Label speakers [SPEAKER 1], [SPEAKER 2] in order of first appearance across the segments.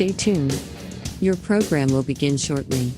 [SPEAKER 1] Stay tuned. Your program will begin shortly.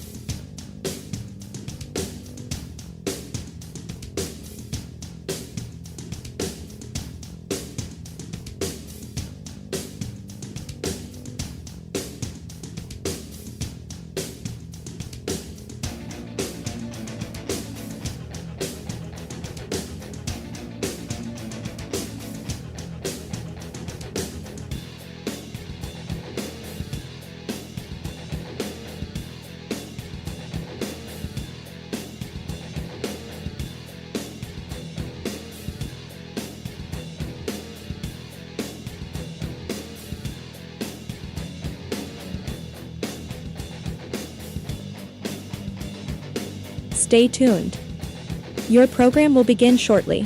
[SPEAKER 2] Stay tuned. Your program will begin shortly.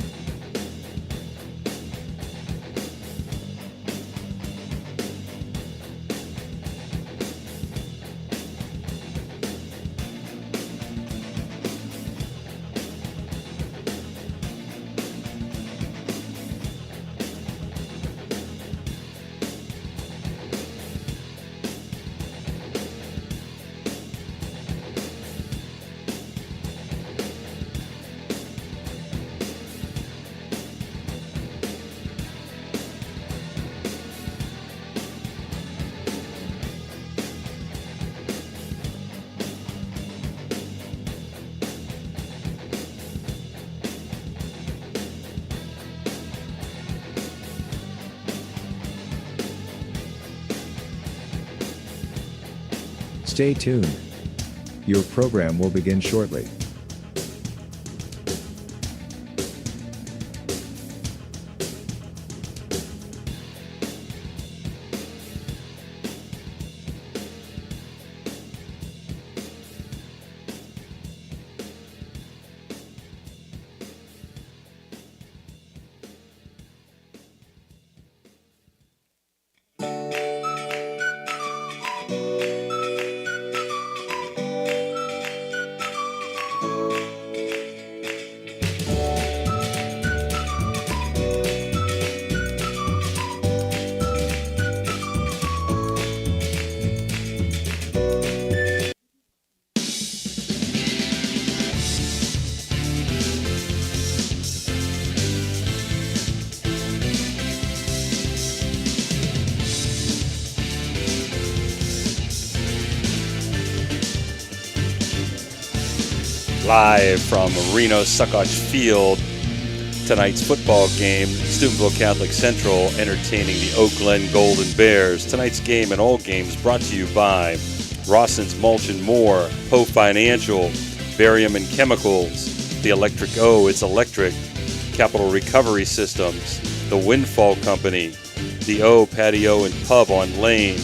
[SPEAKER 3] Stay tuned. Your program will begin shortly.
[SPEAKER 4] Live from Reno Succoch Field, tonight's football game, Steubenville Catholic Central entertaining the GLEN Golden Bears. Tonight's game and all games brought to you by Rawson's Mulch and More, Poe Financial, Barium and Chemicals, The Electric O, It's Electric, Capital Recovery Systems, The Windfall Company, The O Patio and Pub on Lane,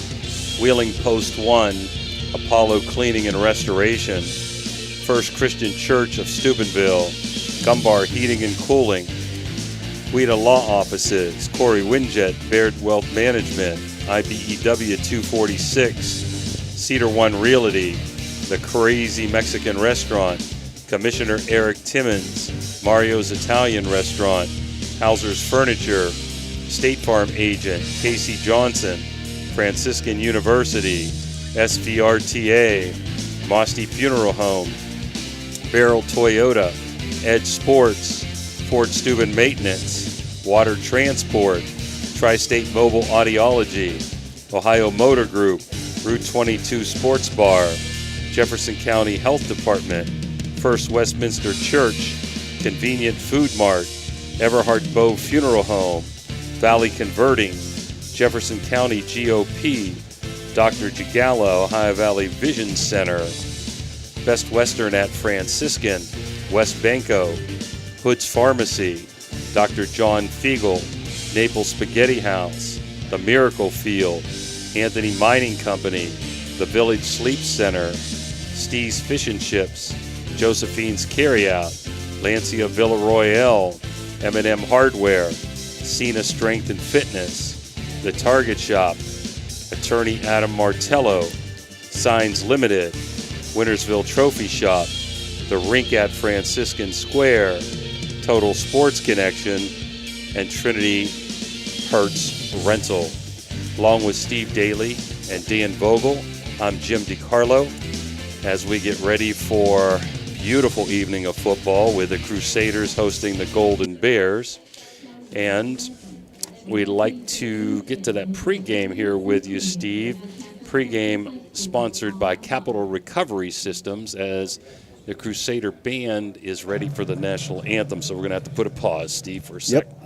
[SPEAKER 4] Wheeling Post 1, Apollo Cleaning and Restoration, First Christian Church of Steubenville, Gumbar Heating and Cooling, Guida Law Offices, Corey Winjet, Baird Wealth Management, IBEW 246, Cedar One Realty, The Crazy Mexican Restaurant, Commissioner Eric Timmons, Mario's Italian Restaurant, Hauser's Furniture, State Farm Agent Casey Johnson, Franciscan University, SVRTA, Mosty Funeral Home, Barrel Toyota, Edge Sports, Ford Steuben Maintenance, Water Transport, Tri-State Mobile Audiology, Ohio Motor Group, Route 22 Sports Bar, Jefferson County Health Department, First Westminster Church, Convenient Food Mart, Everhart Bow Funeral Home, Valley Converting, Jefferson County GOP, Dr. Gigala, Ohio Valley Vision Center, Best Western at Franciscan, West Banco, Hood's Pharmacy, Dr. John Fiegel, Naples Spaghetti House, The Miracle Field, Anthony Mining Company, The Village Sleep Center, Steve's Fish and Chips, Josephine's Carryout, Lancia Villa Royale, M&M Hardware, Cena Strength and Fitness, The Target Shop, Attorney Adam Martello, Signs Limited, Wintersville Trophy Shop, The Rink at Franciscan Square, Total Sports Connection, and Trinity Hertz Rental. Along with Steve Daly, and Dan Vogel. I'm Jim DiCarlo as we get ready for a beautiful evening of football with the Crusaders hosting the Golden Bears. And we'd like to get to that pregame here with you, Steve. Pregame sponsored by Capital Recovery Systems as the Crusader Band is ready for the national anthem. So we're going to have to put a pause, Steve, for a sec.
[SPEAKER 5] Yep.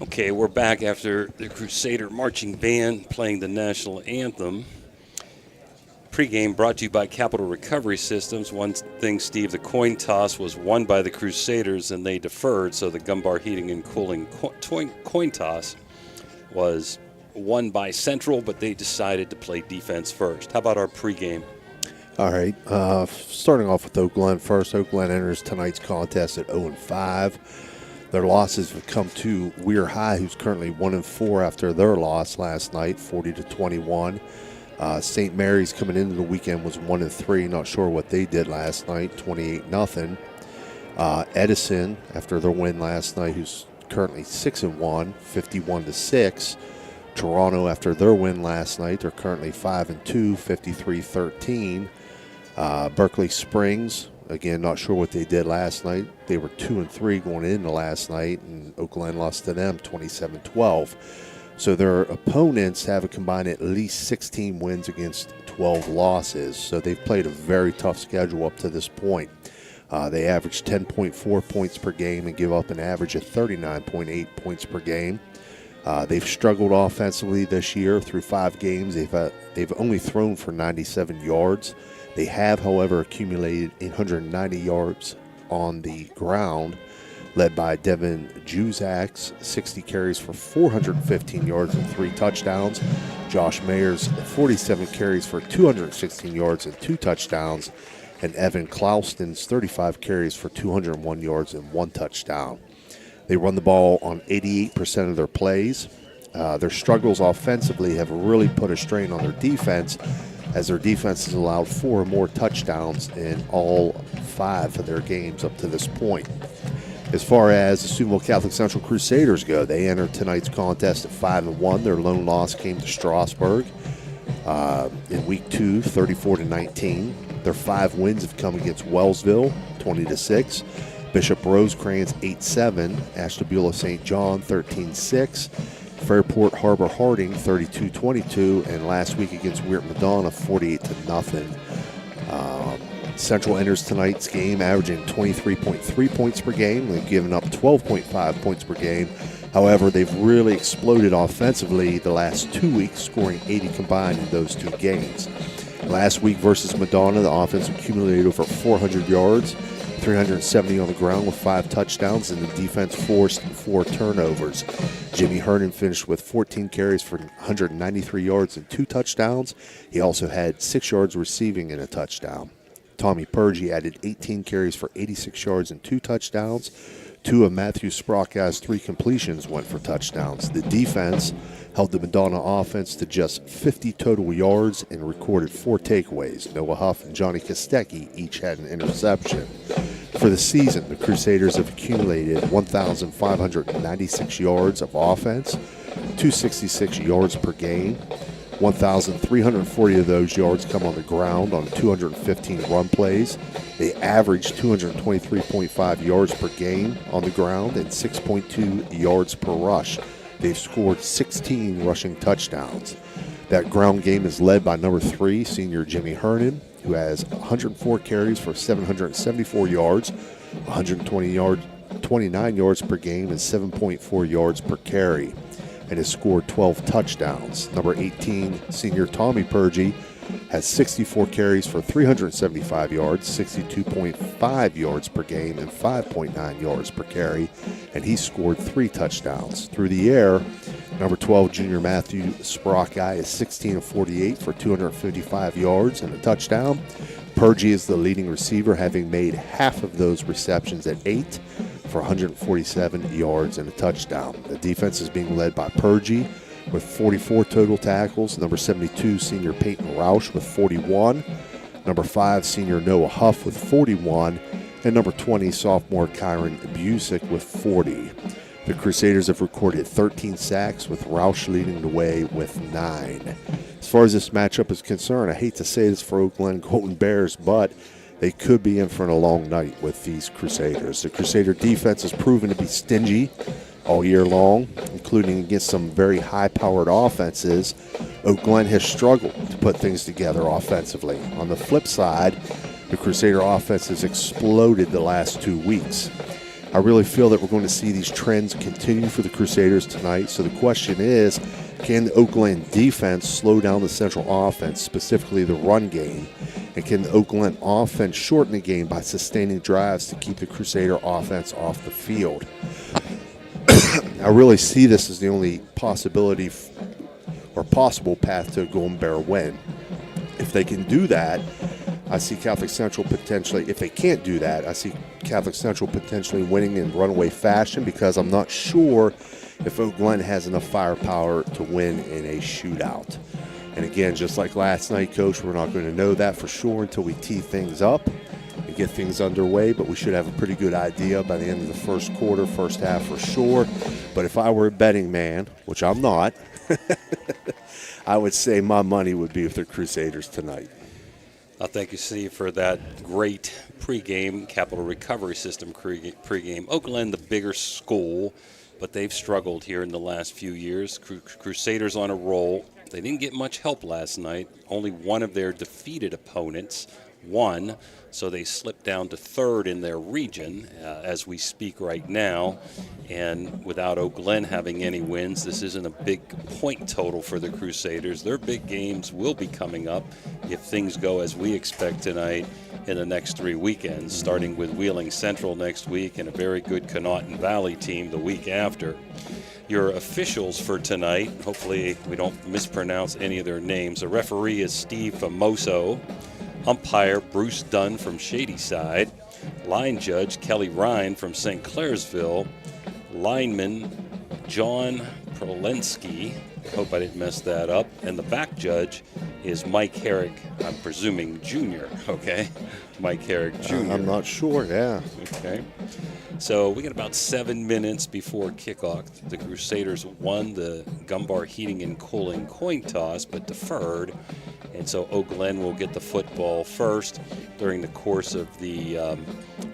[SPEAKER 4] Okay, we're back after the Crusader Marching Band playing the national anthem. Pre-game brought to you by Capital Recovery Systems. One thing, Steve, the coin toss was won by the Crusaders and they deferred, so the Gumbar Heating and Cooling coin toss was won by Central, but they decided to play defense first. How about our pre-game?
[SPEAKER 5] All right. Starting off with Oak Glen first. Oak Glen enters tonight's contest at 0-5. Their losses have come to Weir High, who's currently 1-4 after their loss last night, 40-21. St. Mary's coming into the weekend was 1-3. Not sure what they did last night, 28-0. Edison, after their win last night, who's currently 6-1, 51-6. Toronto, after their win last night, they're currently 5-2, 53-13. Berkeley Springs, again, not sure what they did last night. They were 2-3 going into last night, and Oak Glen lost to them 27-12. So their opponents have a combined at least 16 wins against 12 losses. So they've played a very tough schedule up to this point. They average 10.4 points per game and give up an average of 39.8 points per game. They've struggled offensively this year through 5 games. They've only thrown for 97 yards. They have, however, accumulated 890 yards on the ground, led by Devin Juzak's 60 carries for 415 yards and 3 touchdowns. Josh Mayer's 47 carries for 216 yards and 2 touchdowns. And Evan Clouston's 35 carries for 201 yards and 1 touchdown. They run the ball on 88% of their plays. Their struggles offensively have really put a strain on their defense, as their defense has allowed 4 or more touchdowns in all 5 of their games up to this point. As far as the Steubenville Catholic Central Crusaders go, they entered tonight's contest at 5-1. Their lone loss came to Strasburg in Week 2, 34-19. Their 5 wins have come against Wellsville, 20-6. Bishop Rosecrans, 8-7. Ashtabula St. John, 13-6. Fairport Harbor Harding, 32-22. And last week against Weir Madonna, 48-0. Central enters tonight's game averaging 23.3 points per game. They've given up 12.5 points per game. However, they've really exploded offensively the last 2 weeks, scoring 80 combined in those 2 games. Last week versus Madonna, the offense accumulated over 400 yards, 370 on the ground with 5 touchdowns, and the defense forced 4 turnovers. Jimmy Hernan finished with 14 carries for 193 yards and 2 touchdowns. He also had 6 yards receiving and a touchdown. Tommy Purgie added 18 carries for 86 yards and 2 touchdowns. 2 of Matthew Sprocka's 3 completions went for touchdowns. The defense held the Madonna offense to just 50 total yards and recorded 4 takeaways. Noah Huff and Johnny Kostecki each had an interception. For the season, the Crusaders have accumulated 1,596 yards of offense, 266 yards per game. 1,340 of those yards come on the ground on 215 run plays. They average 223.5 yards per game on the ground and 6.2 yards per rush. They've scored 16 rushing touchdowns. That ground game is led by number 3, senior Jimmy Hernan, who has 104 carries for 774 yards, 29 yards per game, and 7.4 yards per carry, and has scored 12 touchdowns. Number 18, senior Tommy Purgie, has 64 carries for 375 yards, 62.5 yards per game, and 5.9 yards per carry, and he scored 3 touchdowns. Through the air, number 12, junior Matthew Sprockeye, is 16 of 48 for 255 yards and a touchdown. Purgie is the leading receiver, having made half of those receptions at 8 for 147 yards and a touchdown. The defense is being led by Purgie with 44 total tackles, number 72, senior Peyton Roush with 41, number 5, senior Noah Huff with 41, and number 20, sophomore Kyron Busick with 40. The Crusaders have recorded 13 sacks, with Roush leading the way with 9. As far as this matchup is concerned, I hate to say this for Oak Glen Golden Bears, but they could be in for a long night with these Crusaders. The Crusader defense has proven to be stingy all year long, including against some very high-powered offenses. Oak Glen has struggled to put things together offensively. On the flip side, the Crusader offense has exploded the last 2 weeks. I really feel that we're going to see these trends continue for the Crusaders tonight. So the question is, can the Oak Glen defense slow down the Central offense, specifically the run game? And can the Oak Glen offense shorten the game by sustaining drives to keep the Crusader offense off the field? I really see this as the only possibility or possible path to a Golden Bear win. If they can do that, I see Catholic Central potentially, if they can't do that, I see Catholic Central potentially winning in runaway fashion, because I'm not sure if Oak Glen has enough firepower to win in a shootout. And again, just like last night, Coach, we're not going to know that for sure until we tee things up and get things underway, but we should have a pretty good idea by the end of the first quarter, first half for sure. But if I were a betting man, which I'm not, I would say my money would be with the Crusaders tonight.
[SPEAKER 4] Thank you, Steve, for that great pregame Capital Recovery System pregame. Oak Glen, the bigger school, but they've struggled here in the last few years. Crusaders on a roll. They didn't get much help last night. Only one of their defeated opponents won, so they slipped down to third in their region as we speak right now. And without Oak Glen having any wins, this isn't a big point total for the Crusaders. Their big games will be coming up if things go as we expect tonight in the next 3 weekends, starting with Wheeling Central next week and a very good Connaughton Valley team the week after. Your officials for tonight, hopefully we don't mispronounce any of their names. The referee is Steve Famoso. Umpire Bruce Dunn from Shadyside. Line judge Kelly Ryan from St. Clairsville. Lineman John Prolensky. Hope I didn't mess that up. And the back judge is Mike Herrick, I'm presuming Jr., okay? Mike Herrick Jr.
[SPEAKER 5] I'm not sure, yeah.
[SPEAKER 4] Okay. So we got about 7 minutes before kickoff. The Crusaders won the Gumbar Heating and Cooling coin toss, but deferred. And so Oak Glen will get the football first. During the course of the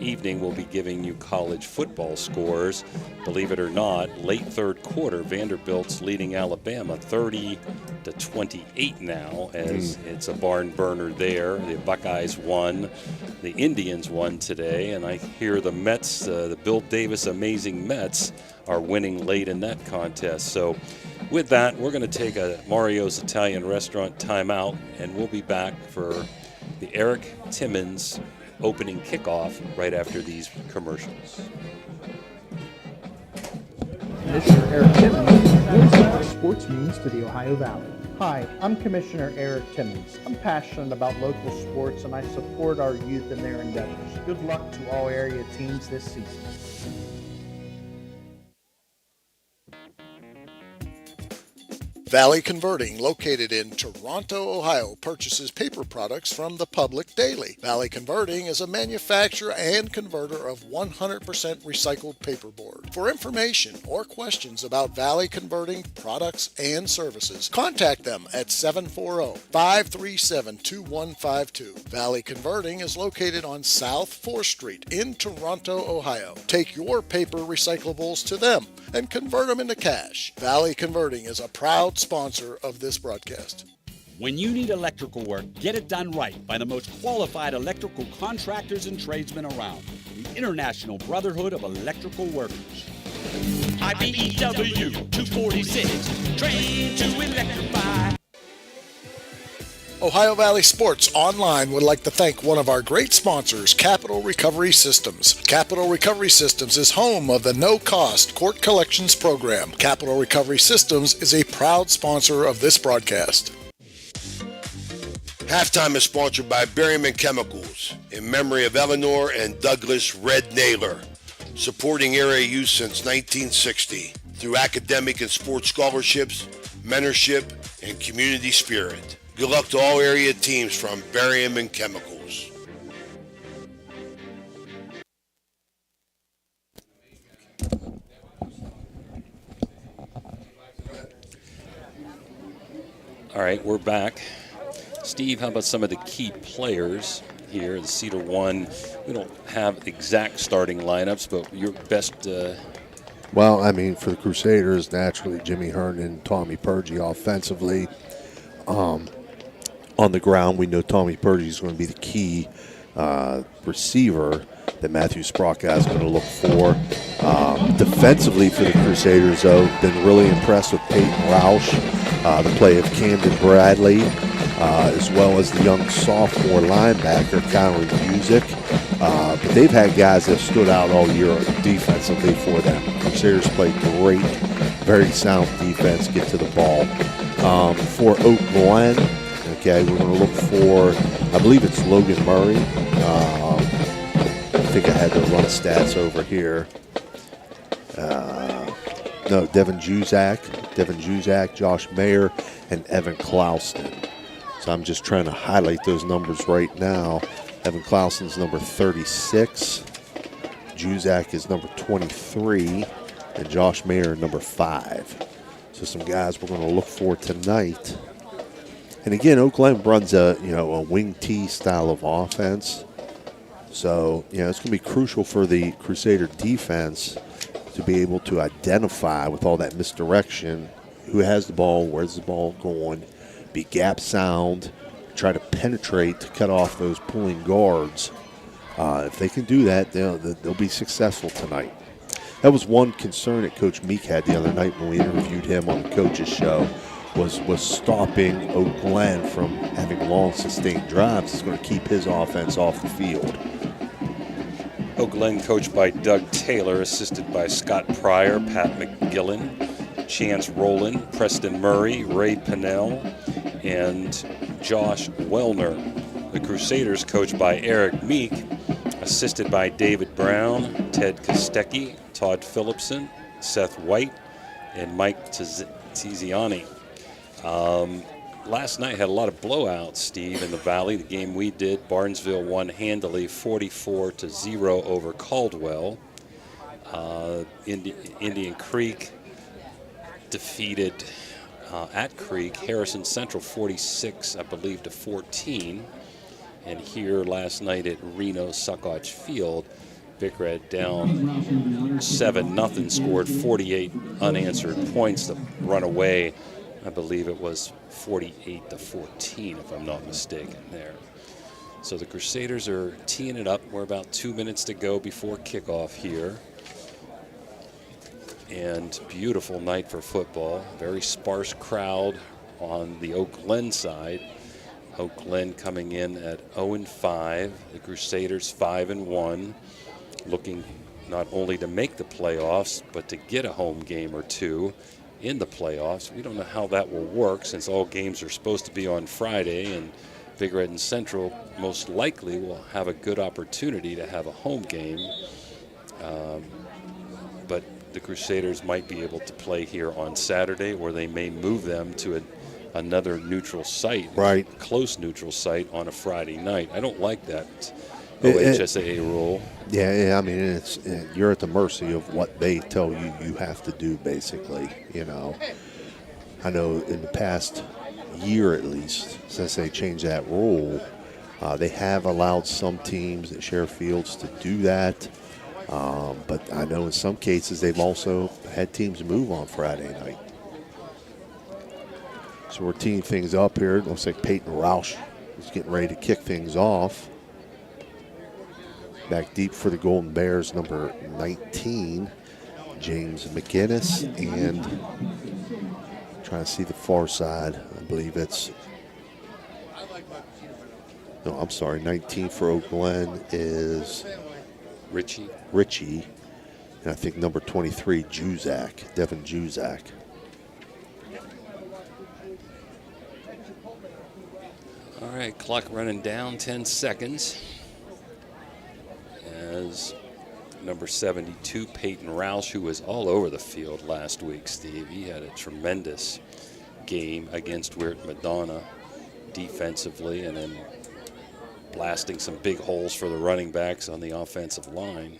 [SPEAKER 4] evening, we'll be giving you college football scores. Believe it or not, late third quarter, Vanderbilt's leading Alabama 30-28 now, as it's a barn burner there. The Buckeyes won. The Indians won today, and I hear the Mets, the Bill Davis amazing Mets, are winning late in that contest. So with that, we're going to take a Mario's Italian Restaurant timeout, and we'll be back for the Eric Timmons opening kickoff right after these commercials.
[SPEAKER 6] Commissioner Eric Timmons, what is sports means to the Ohio Valley?
[SPEAKER 7] Hi, I'm Commissioner Eric Timmons. I'm passionate about local sports and I support our youth in their endeavors. Good luck to all area teams this season.
[SPEAKER 8] Valley Converting, located in Toronto, Ohio, purchases paper products from the public daily. Valley Converting is a manufacturer and converter of 100% recycled paperboard. For information or questions about Valley Converting products and services, contact them at 740-537-2152. Valley Converting is located on South 4th Street in Toronto, Ohio. Take your paper recyclables to them and convert them into cash. Valley Converting is a proud sponsor of this broadcast.
[SPEAKER 9] When you need electrical work, get it done right by the most qualified electrical contractors and tradesmen around. The International Brotherhood of Electrical Workers. IBEW 246, trained to electrify.
[SPEAKER 8] Ohio Valley Sports Online would like to thank one of our great sponsors, Capital Recovery Systems. Capital Recovery Systems is home of the no-cost court collections program. Capital Recovery Systems is a proud sponsor of this broadcast.
[SPEAKER 10] Halftime is sponsored by Barium Chemicals in memory of Eleanor and Douglas Red Naylor, supporting area youth since 1960 through academic and sports scholarships, mentorship, and community spirit. Good luck to all area teams from Barium and Chemicals.
[SPEAKER 4] All right, we're back. Steve, how about some of the key players here? The Cedar One, we don't have exact starting lineups, but your best.
[SPEAKER 5] Well, I mean, for the Crusaders, naturally, Jimmy Herndon, Tommy Purgie offensively. On the ground, we know Tommy Purgie is going to be the key receiver that Matthew Sprocka is going to look for. Defensively for the Crusaders, though, been really impressed with Peyton Roush, the play of Camden Bradley, as well as the young sophomore linebacker, Conrad Music. But they've had guys that have stood out all year defensively for them. Crusaders play great, very sound defense, get to the ball. For Oak Glen, okay, we're going to look for, I believe it's Logan Murray. I think I had the run stats over here. No, Devin Juzak, Josh Mayer, and Evan Clauston. So I'm just trying to highlight those numbers right now. Evan Clauston's number 36. Juzak is number 23. And Josh Mayer, number 5. So some guys we're going to look for tonight. And again, Oak Glen runs a wing T style of offense. So, it's going to be crucial for the Crusader defense to be able to identify with all that misdirection who has the ball, where's the ball going, be gap sound, try to penetrate to cut off those pulling guards. If they can do that, they'll be successful tonight. That was one concern that Coach Meek had the other night when we interviewed him on the coach's show, was stopping Oak Glen from having long, sustained drives. It's going to keep his offense off the field.
[SPEAKER 4] Oak Glen coached by Doug Taylor, assisted by Scott Pryor, Pat McGillen, Chance Rowland, Preston Murray, Ray Pinnell, and Josh Wellner. The Crusaders coached by Eric Meek, assisted by David Brown, Ted Kostecki, Todd Phillipson, Seth White, and Mike Tiziani. Last night had a lot of blowouts, Steve, in the Valley. The game we did, Barnesville won handily 44-0 over Caldwell. Indian Creek defeated at Creek Harrison Central 46, I believe, to 14. And here last night at Reno Suckoch Field, Big Red down 7-0, scored 48 unanswered points to run away. I believe it was 48-14, if I'm not mistaken there. So the Crusaders are teeing it up. We're about 2 minutes to go before kickoff here. And beautiful night for football. Very sparse crowd on the Oak Glen side. Oak Glen coming in at 0-5. The Crusaders 5-1, looking not only to make the playoffs, but to get a home game or two in the playoffs. We don't know how that will work since all games are supposed to be on Friday, and Big Red and Central most likely will have a good opportunity to have a home game. But the Crusaders might be able to play here on Saturday, or they may move them to another neutral site,
[SPEAKER 5] right?
[SPEAKER 4] Close neutral site on a Friday night. I don't like that OHSAA rule.
[SPEAKER 5] Yeah, I mean, you're at the mercy of what they tell you have to do, basically. You know, I know in the past year at least, since they changed that rule, they have allowed some teams that share fields to do that. But I know in some cases they've also had teams move on Friday night. So we're teeing things up here. It looks like Peyton Roush is getting ready to kick things off. Back deep for the Golden Bears, number 19, James McGinnis. And trying to see the far side. I believe it's, no, I'm sorry, 19 for Oak Glen is
[SPEAKER 4] Richie.
[SPEAKER 5] And I think number 23, Juzak, Devin Juzak.
[SPEAKER 4] All right, clock running down, 10 seconds. As number 72, Peyton Roush, who was all over the field last week, Steve. He had a tremendous game against Weird Madonna defensively, and then blasting some big holes for the running backs on the offensive line.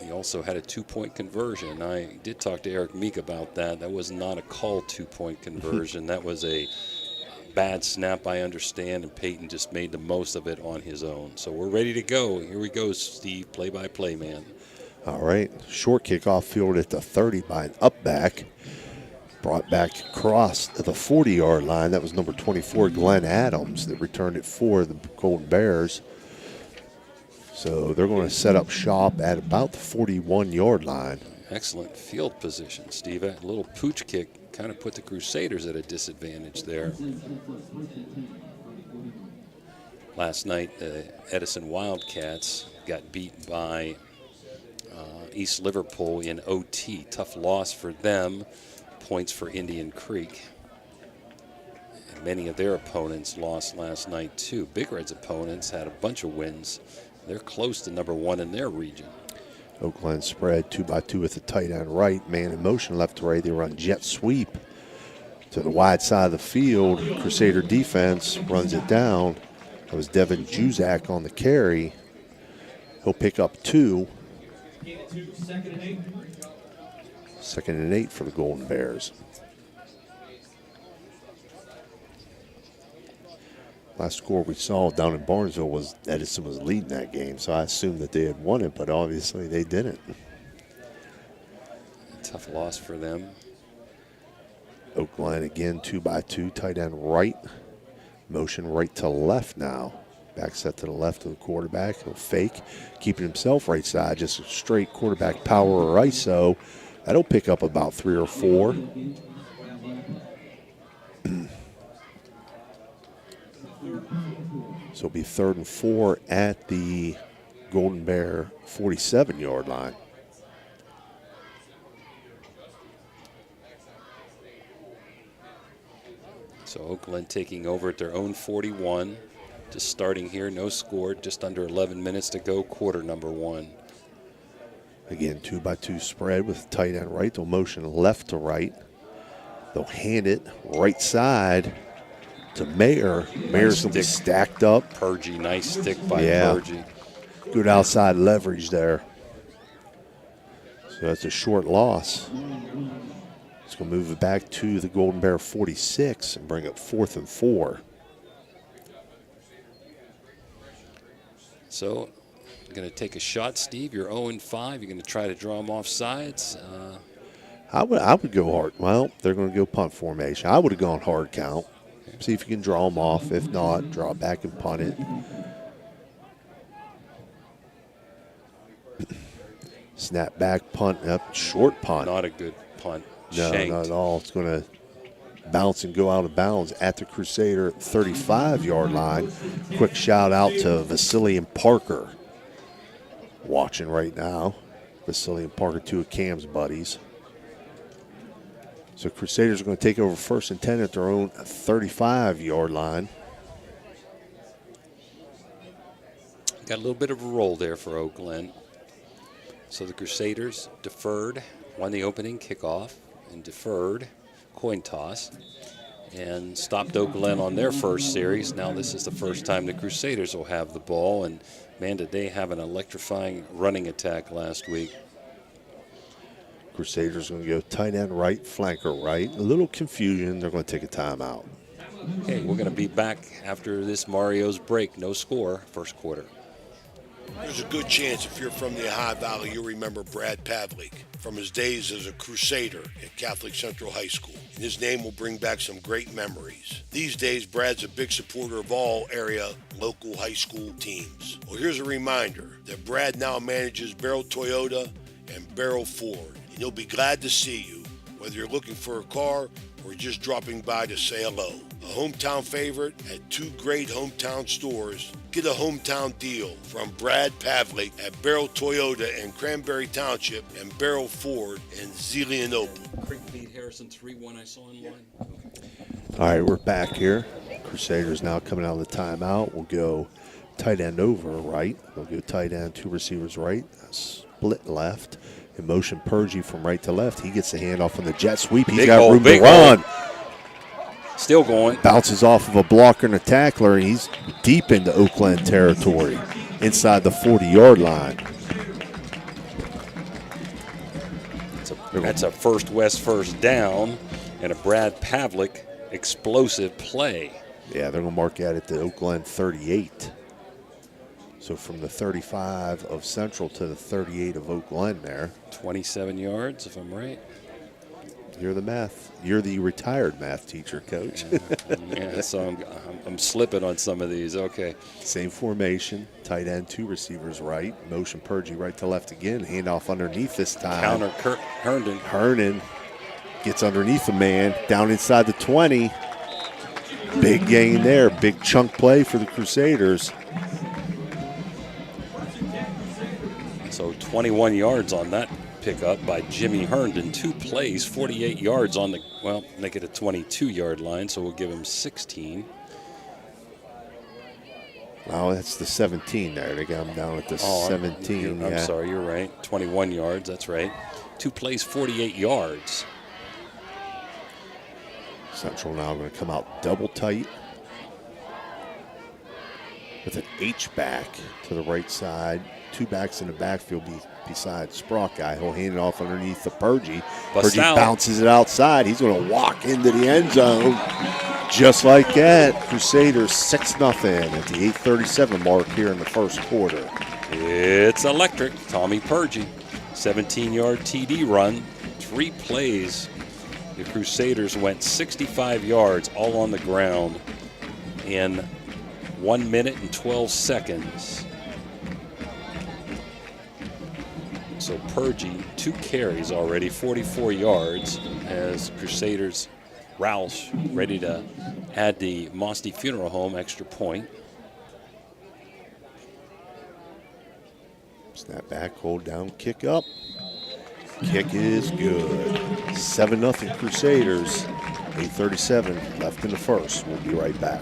[SPEAKER 4] He also had a 2-point conversion. I did talk to Eric Meek about that. That was not a called 2-point conversion. That was a bad snap, I understand, and Peyton just made the most of it on his own. So we're ready to go. Here we go, Steve, play-by-play man.
[SPEAKER 5] All right, short kickoff fielded at the 30 by an up back. Brought back across the 40-yard line. That was number 24, Glenn Adams, that returned it for the Golden Bears. So they're going to set up shop at about the 41-yard line.
[SPEAKER 4] Excellent field position, Steve. A little pooch kick kind of put the Crusaders at a disadvantage there. Last night, the Edison Wildcats got beat by East Liverpool in OT. Tough loss for them. Points for Indian Creek. And many of their opponents lost last night, too. Big Red's opponents had a bunch of wins. They're close to number 1 in their region.
[SPEAKER 5] Oak Glen spread 2-by-2 with the tight end right. Man in motion left to right. They run jet sweep to the wide side of the field. Crusader defense runs it down. That was Devin Juzak on the carry. He'll pick up 2. Second and 8 for the Golden Bears. Last score we saw down in Barnesville was Edison was leading that game, so I assumed that they had won it, but obviously they didn't.
[SPEAKER 4] Tough loss for them.
[SPEAKER 5] Oak Glen again, 2-by-2, tight end right. Motion right to left now. Back set to the left of the quarterback. He'll fake, keeping himself right side, just a straight quarterback power or ISO. That'll pick up about 3 or 4. So it'll be 3rd and 4 at the Golden Bear 47-yard line.
[SPEAKER 4] So Oak Glen taking over at their own 41. Just starting here, no score, just under 11 minutes to go, quarter number 1.
[SPEAKER 5] Again, 2-by-2 spread with tight end right. They'll motion left to right. They'll hand it right side to Mayer. Mayer's going to be stacked up.
[SPEAKER 4] Purgy, nice stick by Purgy.
[SPEAKER 5] Good outside leverage there. So that's a short loss. It's going to move it back to the Golden Bear 46 and bring up 4th and 4.
[SPEAKER 4] So going to take a shot, Steve. You're 0-5. You're going to try to draw them off sides.
[SPEAKER 5] I would go hard. Well, they're going to go punt formation. I would have gone hard count. See if you can draw them off. If not, draw it back and punt it. Snap back, punt up, short punt.
[SPEAKER 4] Not a good punt.
[SPEAKER 5] No,
[SPEAKER 4] Shanked.
[SPEAKER 5] not at all. It's going to bounce and go out of bounds at the Crusader 35-yard line. Quick shout out to Vasily and Parker watching right now. Vasily and Parker, 2 of Cam's buddies. So Crusaders are going to take over 1st and 10 at their own 35-yard line.
[SPEAKER 4] Got a little bit of a roll there for Oak Glen. So the Crusaders deferred, won the opening kickoff, and deferred coin toss, and stopped Oak Glen on their first series. Now this is the first time the Crusaders will have the ball, and man, did they have an electrifying running attack last week.
[SPEAKER 5] Crusaders going to go tight end right, flanker right. A little confusion. They're going to take a timeout.
[SPEAKER 4] Okay, we're going to be back after this Mario's break. No score, first quarter.
[SPEAKER 10] There's a good chance if you're from the Ohio Valley, you'll remember Brad Pavlik from his days as a Crusader at Catholic Central High School. And his name will bring back some great memories. These days, Brad's a big supporter of all area local high school teams. Well, here's a reminder that Brad now manages Barrel Toyota and Barrel Ford. And he'll be glad to see you, whether you're looking for a car or just dropping by to say hello. A hometown favorite at two great hometown stores. Get a hometown deal from Brad Pavlik at Barrel Toyota in Cranberry Township and Barrel Ford in Zelienople.
[SPEAKER 4] Creek beat Harrison 3-1 I saw online.
[SPEAKER 5] All right, we're back here. Crusaders now coming out of the timeout. We'll go tight end over right. We'll go tight end, two receivers right, split left. In motion, Purgie from right to left. He gets the handoff on the jet sweep. He's got room to run.
[SPEAKER 4] Still going.
[SPEAKER 5] Bounces off of a blocker and a tackler. He's deep into Oak Glen territory, inside the 40-yard line.
[SPEAKER 4] That's a First West first down and a Brad Pavlik explosive play.
[SPEAKER 5] Yeah, they're going to mark that at the Oak Glen 38. So from the 35 of Central to the 38 of Oak Glen there.
[SPEAKER 4] 27 yards, if I'm right.
[SPEAKER 5] You're the math. You're the retired math teacher, Coach.
[SPEAKER 4] Yeah, so I'm slipping on some of these. Okay.
[SPEAKER 5] Same formation. Tight end, two receivers right. Motion Purgie right to left again. Handoff underneath this time.
[SPEAKER 4] Counter Herndon.
[SPEAKER 5] Herndon gets underneath the man. Down inside the 20. Big gain there. Big chunk play for the Crusaders.
[SPEAKER 4] So 21 yards on that pickup by Jimmy Herndon. 2 plays, 48 yards on the, well, make it a 22-yard line, so we'll give him 16.
[SPEAKER 5] Wow, that's the 17 there. They got him down at the 17.
[SPEAKER 4] I'm sorry, you're right. 21 yards, that's right. 2 plays, 48 yards.
[SPEAKER 5] Central now going to come out double tight with an H-back to the right side. 2 backs in the backfield besides Sprock guy. He'll hand it off underneath the Purgie. Purgie bounces it outside. He's going to walk into the end zone. Just like that, Crusaders 6-0 at the 8:37 mark here in the first quarter.
[SPEAKER 4] It's electric. Tommy Purgie, 17-yard TD run, 3 plays. The Crusaders went 65 yards all on the ground in 1 minute and 12 seconds. So Purgie, 2 carries already, 44 yards, as Crusaders Roush ready to add the Mosty Funeral Home extra point.
[SPEAKER 5] Snap back, hold down, kick up. Kick is good. 7-0 Crusaders. 8:37 left in the first. We'll be right back.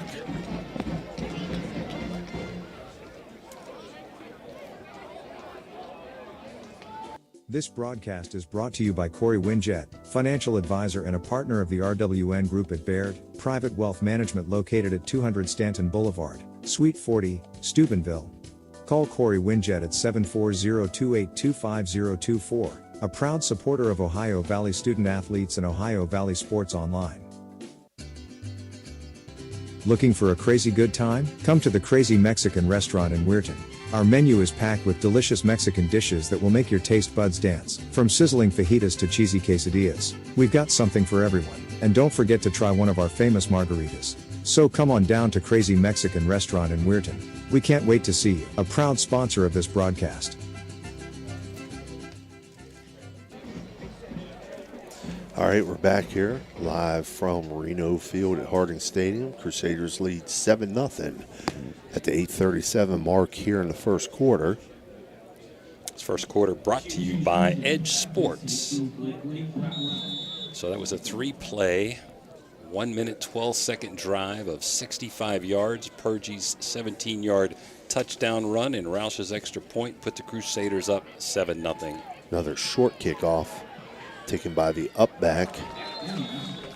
[SPEAKER 3] This broadcast is brought to you by Corey Winjet, financial advisor and a partner of the RWN Group at Baird, private wealth management located at 200 Stanton Boulevard, Suite 40, Steubenville. Call Corey Winjet at 740-2825024, a proud supporter of Ohio Valley student athletes and Ohio Valley Sports Online. Looking for a crazy good time? Come to the Crazy Mexican Restaurant in Weirton. Our menu is packed with delicious Mexican dishes that will make your taste buds dance, from sizzling fajitas to cheesy quesadillas. We've got something for everyone, and don't forget to try one of our famous margaritas. So come on down to Crazy Mexican Restaurant in Weirton. We can't wait to see you, a proud sponsor of this broadcast.
[SPEAKER 5] All right, we're back here live from Reno Field at Harding Stadium. Crusaders lead 7-0 at the 8:37 mark here in the first quarter.
[SPEAKER 4] This first quarter brought to you by Edge Sports. So that was a 3-play, 1 minute, 12-second drive of 65 yards. Purgie's 17-yard touchdown run and Roush's extra point put the Crusaders up 7-0.
[SPEAKER 5] Another short kickoff taken by the up back,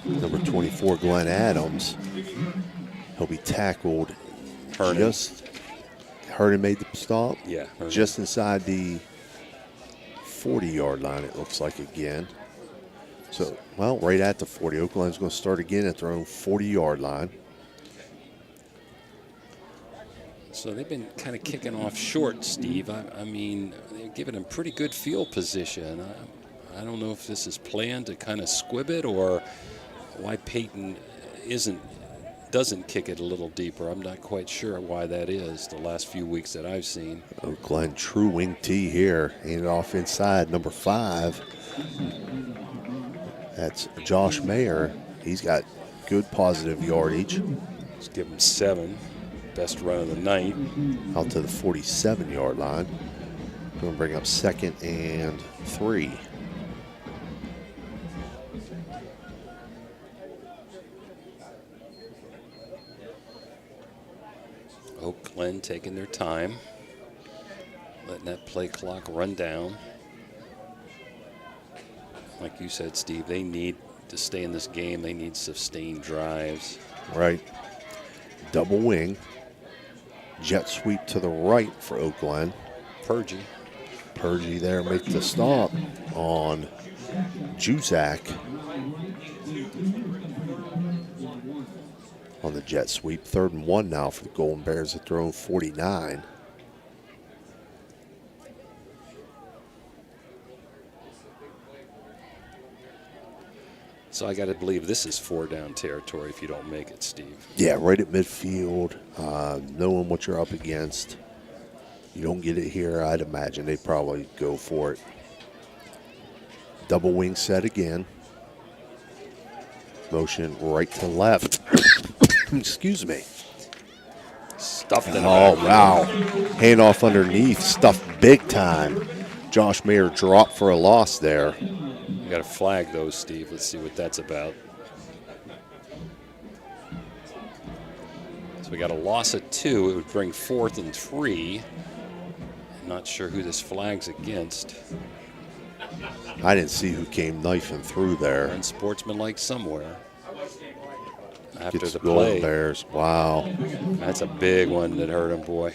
[SPEAKER 5] number 24, Glenn Adams. He'll be tackled.
[SPEAKER 4] Hernan
[SPEAKER 5] Made the stop?
[SPEAKER 4] Yeah. Hernan.
[SPEAKER 5] Just inside the 40-yard line, it looks like again. So, well, right at the 40. Oak Glen's going to start again at their own 40-yard line.
[SPEAKER 4] So they've been kind of kicking off short, Steve. I mean, they're giving them pretty good field position. I don't know if this is planned to kind of squib it or why Peyton doesn't kick it a little deeper. I'm not quite sure why that is the last few weeks that I've seen.
[SPEAKER 5] Oak Glen true wing T here. Handed off inside, number 5. That's Josh Mayer. He's got good positive yardage.
[SPEAKER 4] Let's give him 7. Best run of the night.
[SPEAKER 5] Out to the 47-yard line. Going to bring up 2nd and 3.
[SPEAKER 4] Oak Glen taking their time, letting that play clock run down. Like you said, Steve, they need to stay in this game. They need sustained drives.
[SPEAKER 5] Right. Double wing. Jet sweep to the right for Oak Glen. Purgie there makes the stop on Juzak on the jet sweep. 3rd and 1 now for the Golden Bears at their own 49.
[SPEAKER 4] So I got to believe this is 4-down territory if you don't make it, Steve.
[SPEAKER 5] Yeah, right at midfield, knowing what you're up against. You don't get it here, I'd imagine they probably go for it. Double wing set again. Motion right to left. Excuse me.
[SPEAKER 4] Stuffed it.
[SPEAKER 5] Oh, wow. Handoff underneath, stuffed big time. Josh Mayer dropped for a loss there.
[SPEAKER 4] You got to flag those, Steve. Let's see what that's about. So we got a loss at 2. It would bring 4th and 3. I'm not sure who this flag's against.
[SPEAKER 5] I didn't see who came knifing through there.
[SPEAKER 4] Unsportsmanlike somewhere. After
[SPEAKER 5] Gets
[SPEAKER 4] the
[SPEAKER 5] Golden
[SPEAKER 4] play.
[SPEAKER 5] Bears. Wow.
[SPEAKER 4] That's a big one that hurt him, boy.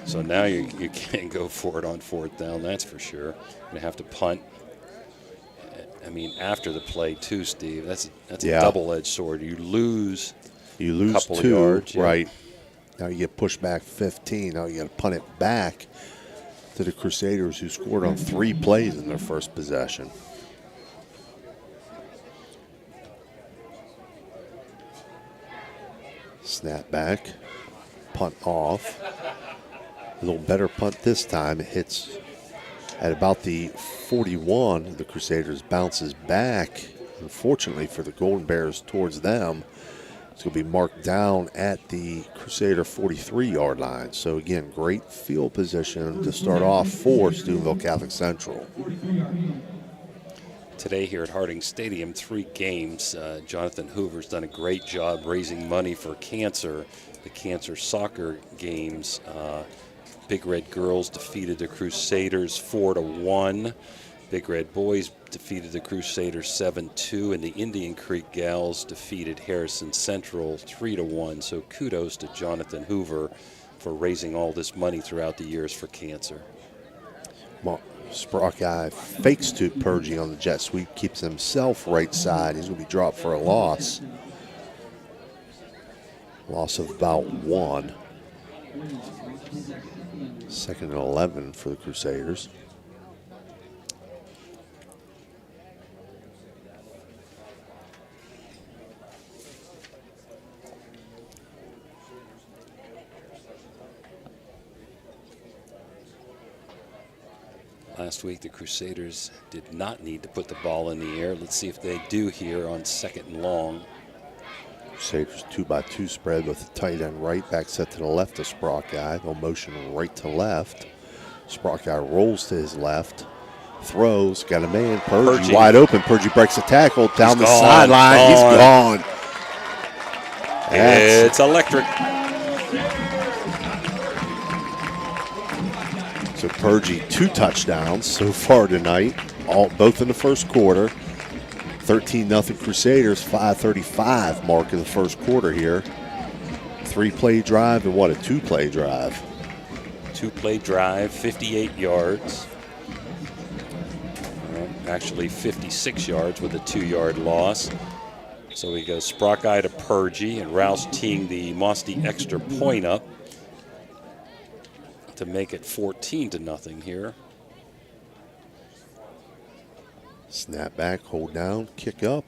[SPEAKER 4] So now you can't go for it on 4th down, that's for sure. You're going to have to punt. I mean, after the play, too, Steve. That's a double-edged sword. You lose a couple
[SPEAKER 5] 2,
[SPEAKER 4] of yards.
[SPEAKER 5] right. Now you get pushed back 15. Now you got to punt it back to the Crusaders, who scored on 3 plays in their first possession. Snap back, punt off. A little better punt this time. It hits at about the 41. The Crusaders bounces back. Unfortunately for the Golden Bears towards them, it's going to be marked down at the Crusader 43-yard line. So again, great field position to start off for Steubenville Catholic Central.
[SPEAKER 4] Today here at Harding Stadium, 3 games. Jonathan Hoover's done a great job raising money for cancer. The cancer soccer games. Big Red Girls defeated the Crusaders 4-1. Big Red Boys defeated the Crusaders 7-2, and the Indian Creek Gals defeated Harrison Central 3-1. So kudos to Jonathan Hoover for raising all this money throughout the years for cancer.
[SPEAKER 5] Sprockeye fakes to Purgie on the jet sweep, keeps himself right side. He's going to be dropped for a loss. Loss of about 1. 2nd and 11 for the Crusaders.
[SPEAKER 4] Last week, the Crusaders did not need to put the ball in the air. Let's see if they do here on 2nd and long.
[SPEAKER 5] Crusaders 2-by-2 spread with the tight end right, back set to the left of Sprockeye. They'll motion right to left. Sprockeye rolls to his left, Throws, got a man. Purgie
[SPEAKER 4] Purgie.
[SPEAKER 5] wide open. Purgie breaks the tackle down the
[SPEAKER 4] gone,
[SPEAKER 5] sideline. He's gone.
[SPEAKER 4] It's electric.
[SPEAKER 5] So Purgie, 2 touchdowns so far tonight, both in the first quarter. 13-0 Crusaders, 5:35 mark in the first quarter here. 3-play drive and what, a 2-play drive?
[SPEAKER 4] 2-play drive, 58 yards. Actually 56 yards with a 2-yard loss. So we go Sprockeye to Purgie, and Rouse teeing the Mosty extra point up to make it 14-0 here.
[SPEAKER 5] Snap back, hold down, kick up.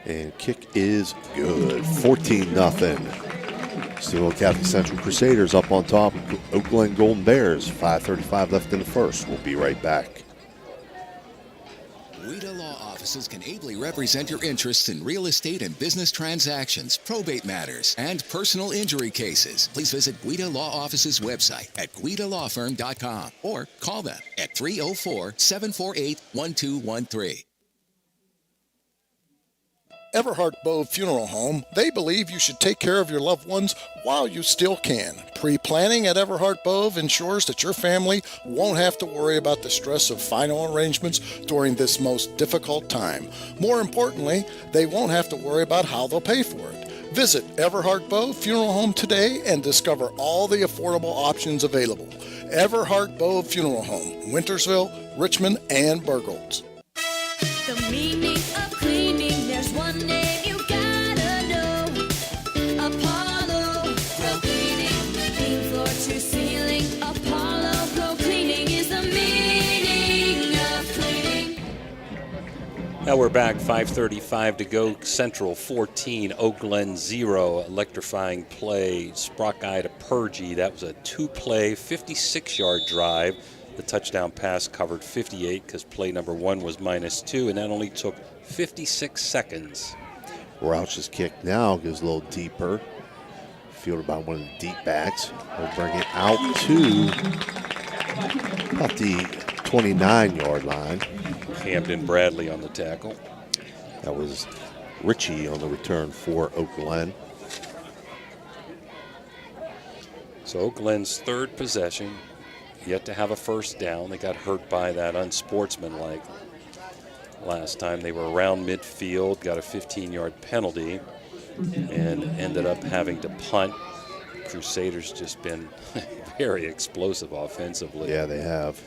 [SPEAKER 5] And kick is good. 14-0. Steubenville Catholic Central Crusaders up on top of Oak Glen Golden Bears. 5:35 left in the first. We'll be right back.
[SPEAKER 11] Guida Law Offices can ably represent your interests in real estate and business transactions, probate matters, and personal injury cases. Please visit Guida Law Office's website at guidalawfirm.com or call them at 304-748-1213.
[SPEAKER 8] Everhart Bove Funeral Home, they believe you should take care of your loved ones while you still can. Pre-planning at Everhart Bove ensures that your family won't have to worry about the stress of final arrangements during this most difficult time. More importantly, they won't have to worry about how they'll pay for it. Visit Everhart Bove Funeral Home today and discover all the affordable options available. Everhart Bove Funeral Home, Wintersville, Richmond, and Burgolds.
[SPEAKER 12] The meaning of cleaning, there's one name you gotta know. Apollo Pro Cleaning. Clean floor to ceiling. Apollo Pro Cleaning is the meaning of cleaning.
[SPEAKER 4] Now we're back, 5:35 to go. Central 14, Oak Glen 0. Electrifying play, Sprockeye to Purgie. That was a 2-play, 56-yard drive. The touchdown pass covered 58 because play number 1 was -2, and that only took 56 seconds.
[SPEAKER 5] Rouch's kick now goes a little deeper. Fielded by one of the deep backs. We'll bring it out to about the 29-yard line.
[SPEAKER 4] Camden Bradley on the tackle.
[SPEAKER 5] That was Ritchie on the return for Oak Glen.
[SPEAKER 4] So Oak Glen's third possession. Yet to have a first down. They got hurt by that unsportsmanlike last time. They were around midfield, got a 15-yard penalty, and ended up having to punt. Crusaders just been very explosive offensively.
[SPEAKER 5] Yeah, they have.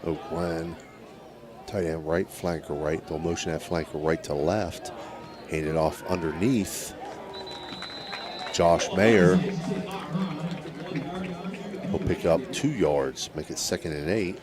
[SPEAKER 5] Oak Glen, tight end right, flanker right. They'll motion that flanker right to left. Hand it off underneath. Josh Mayer. He'll pick up 2 yards, make it 2nd and 8.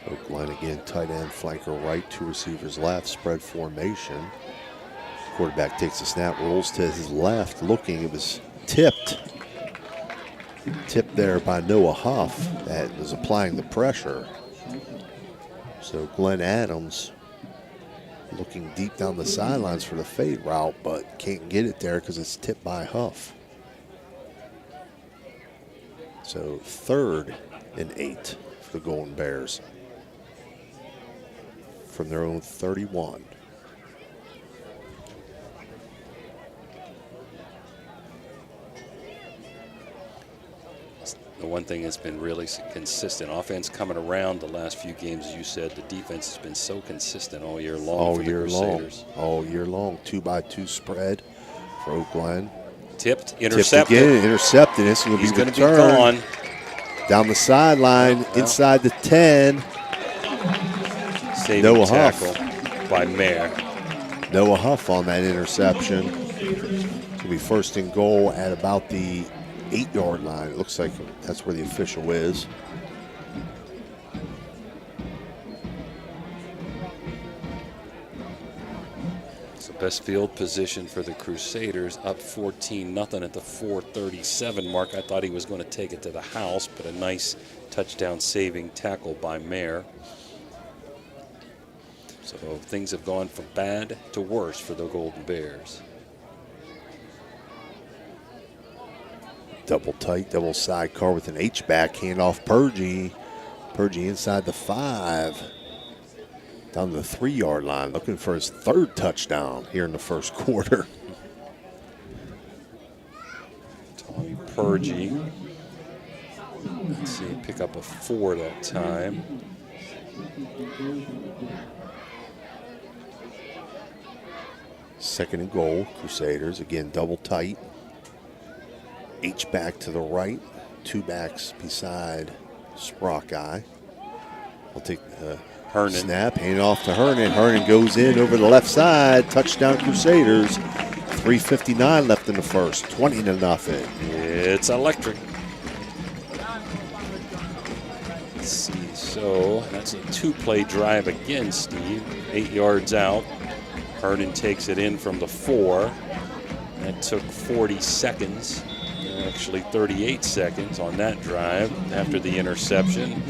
[SPEAKER 5] Oak Glen again, tight end, flanker right, 2 receivers left, spread formation. Quarterback takes the snap, rolls to his left, looking, it was tipped. Tipped there by Noah Huff that was applying the pressure. So Glenn Adams looking deep down the sidelines for the fade route, but can't get it there because it's tipped by Huff. So 3rd and 8 for the Golden Bears from their own 31.
[SPEAKER 4] The one thing that's been really consistent, offense coming around the last few games, as you said, the defense has been so consistent all year long for the Crusaders.
[SPEAKER 5] All year long, 2-by-2 spread for Oak Glen.
[SPEAKER 4] Tipped, intercepted.
[SPEAKER 5] Tipped again, intercepted. It's going to be returned. Down the sideline, inside the 10.
[SPEAKER 4] Saving
[SPEAKER 5] Noah
[SPEAKER 4] tackle
[SPEAKER 5] Huff
[SPEAKER 4] by Mayer.
[SPEAKER 5] Noah Huff on that interception. It's going to be 1st and goal at about the 8-yard line. It looks like that's where the official is.
[SPEAKER 4] Best field position for the Crusaders, up 14-0 at the 4:37 mark. I thought he was going to take it to the house, but a nice touchdown saving tackle by Mayer. So things have gone from bad to worse for the Golden Bears.
[SPEAKER 5] Double tight, double sidecar with an H-back, handoff Purgie. Purgie inside the 5. Down the 3-yard line, looking for his 3rd touchdown here in the first quarter.
[SPEAKER 4] Tommy Purgie. Let's see, pick up a 4 that time.
[SPEAKER 5] Second and goal, Crusaders. Again, double tight. H-back to the right. 2 backs beside Sprockeye. We'll take the
[SPEAKER 4] Hernan.
[SPEAKER 5] Snap, hand off to Hernan. Hernan goes in over the left side. Touchdown Crusaders. 3:59 left in the first. 20-0.
[SPEAKER 4] It's electric. Let's see. So that's a 2-play drive again, Steve. 8 yards out. Hernan takes it in from the 4. That took 40 seconds. Actually 38 seconds on that drive after the interception.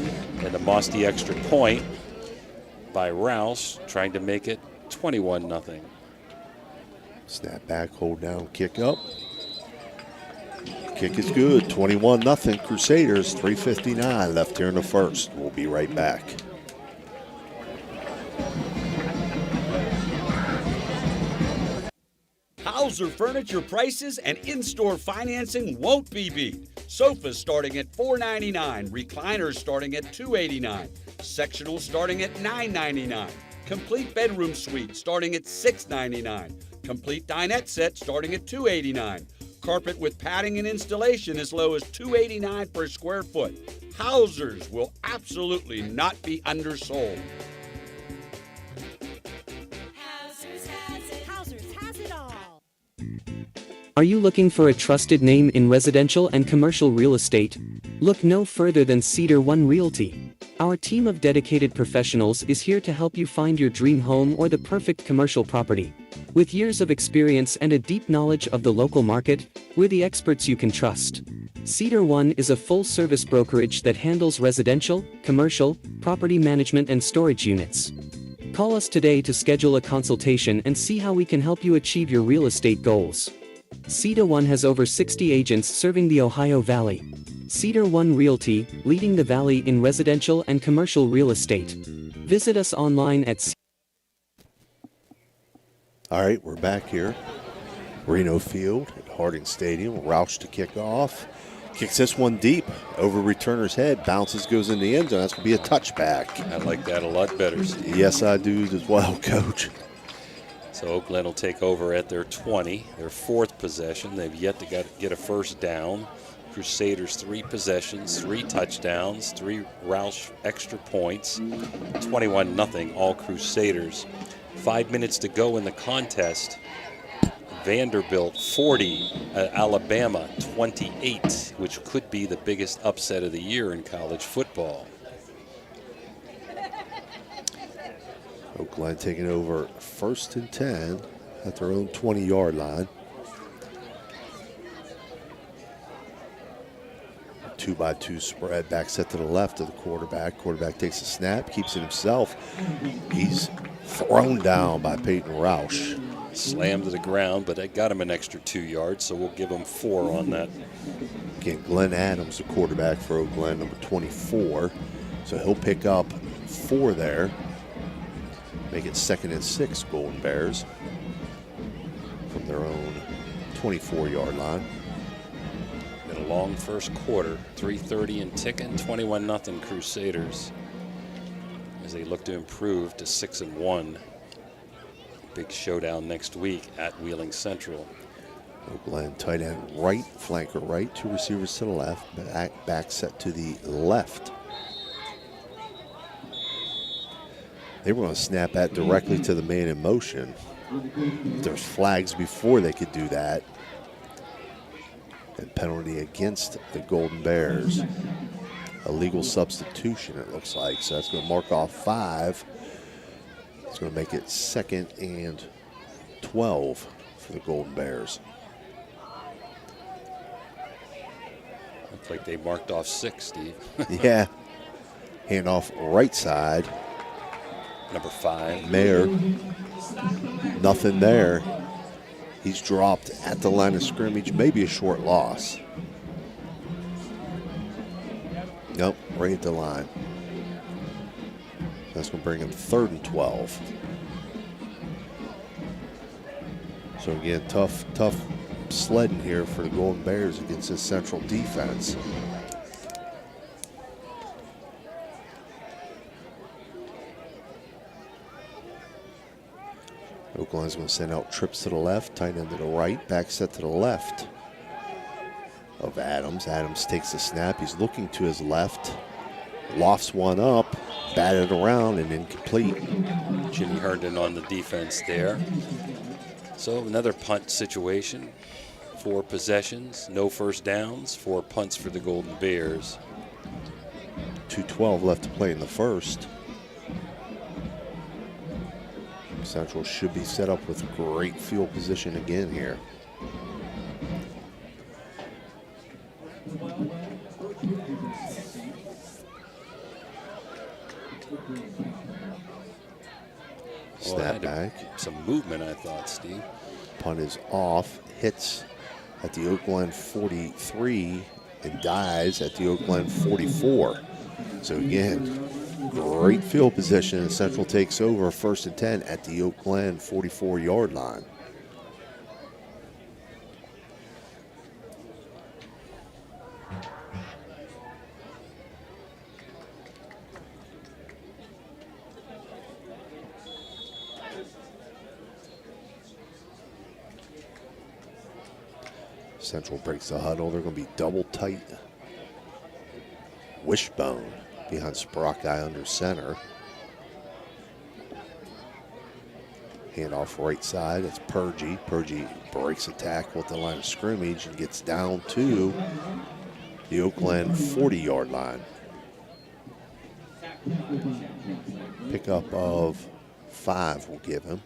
[SPEAKER 4] And a Mosty extra point by Rouse, trying to make it 21-0.
[SPEAKER 5] Snap back, hold down, kick up. Kick is good, 21-0 Crusaders, 3:59 left here in the first. We'll be right back.
[SPEAKER 9] Hauser Furniture prices and in-store financing won't be beat. Sofas starting at $4.99, recliners starting at $2.89, sectionals starting at $9.99, complete bedroom suite starting at $6.99, complete dinette set starting at $2.89, carpet with padding and installation as low as $2.89 per square foot. Hausers will absolutely not be undersold.
[SPEAKER 13] Are you looking for a trusted name in residential and commercial real estate? Look no further than Cedar One Realty. Our team of dedicated professionals is here to help you find your dream home or the perfect commercial property. With years of experience and a deep knowledge of the local market, we're the experts you can trust. Cedar One is a full-service brokerage that handles residential, commercial, property management and storage units. Call us today to schedule a consultation and see how we can help you achieve your real estate goals. Cedar One has over 60 agents serving the Ohio Valley. Cedar One Realty, leading the valley in residential and commercial real estate. Visit us online at
[SPEAKER 5] All right, we're back here. Reno Field at Harding Stadium. Roush to kick off. Kicks this one deep over returner's head. Bounces, goes in the end zone. That's going to be a touchback.
[SPEAKER 4] I like that a lot better, Steve.
[SPEAKER 5] Yes, I do as well, Coach.
[SPEAKER 4] So GLEN will take over at their 20, their 4th possession. They've yet to get a first down. Crusaders 3 possessions, 3 touchdowns, 3 Roush extra points, 21-0 all Crusaders. 5 minutes to go in the contest. Vanderbilt 40, Alabama 28, which could be the biggest upset of the year in college football.
[SPEAKER 5] GLEN taking over 1st and 10 at their own 20-yard line. 2-by-2 spread, back set to the left of the quarterback. Quarterback takes a snap, keeps it himself. He's thrown down by Peyton Roush.
[SPEAKER 4] Slammed to the ground, but that got him an extra 2 yards, so we'll give him 4 on that.
[SPEAKER 5] Again, Glenn Adams, the quarterback for GLEN, number 24. So he'll pick up 4 there. Make it 2nd and 6, Golden Bears, from their own 24-yard line.
[SPEAKER 4] Been a long first quarter, 3:30 and ticking, 21-0 Crusaders, as they look to improve to 6-1. Big showdown next week at Wheeling Central.
[SPEAKER 5] GLEN tight end right, flanker right, 2 receivers to the left, back set to the left. They were going to snap that directly to the man in motion. There's flags before they could do that. And penalty against the Golden Bears. A legal substitution, it looks like. So that's going to mark off 5. It's going to make it 2nd and 12 for the Golden Bears.
[SPEAKER 4] Looks like they marked off 6, Steve.
[SPEAKER 5] Yeah. Handoff right side.
[SPEAKER 4] Number 5.
[SPEAKER 5] Mayer. Nothing there. He's dropped at the line of scrimmage. Maybe a short loss. Nope, right at the line. That's going to bring him 3rd and 12. So again, tough sledding here for the Golden Bears against this Central defense. Oakland's going to send out trips to the left, tight end to the right, back set to the left of Adams. Adams takes the snap. He's looking to his left, lofts one up, batted around, and incomplete.
[SPEAKER 4] Jimmy Herndon on the defense there. So another punt situation. 4 possessions, no first downs, 4 punts for the Golden Bears.
[SPEAKER 5] 2:12 left to play in the first. Central should be set up with great field position again here. Snap back.
[SPEAKER 4] Some movement, I thought, Steve.
[SPEAKER 5] Punt is off, hits at the Oakland 43 and dies at the Oakland 44. So again, great field position, and Central takes over 1st and 10 at the Oakland 44-yard line. Central breaks the huddle. They're going to be double tight. Wishbone behind Sprockeye under center. Handoff right side. It's Purgy. Purgy breaks a tackle at the line of scrimmage and gets down to the Oakland 40-yard line. Pickup of 5 will give him.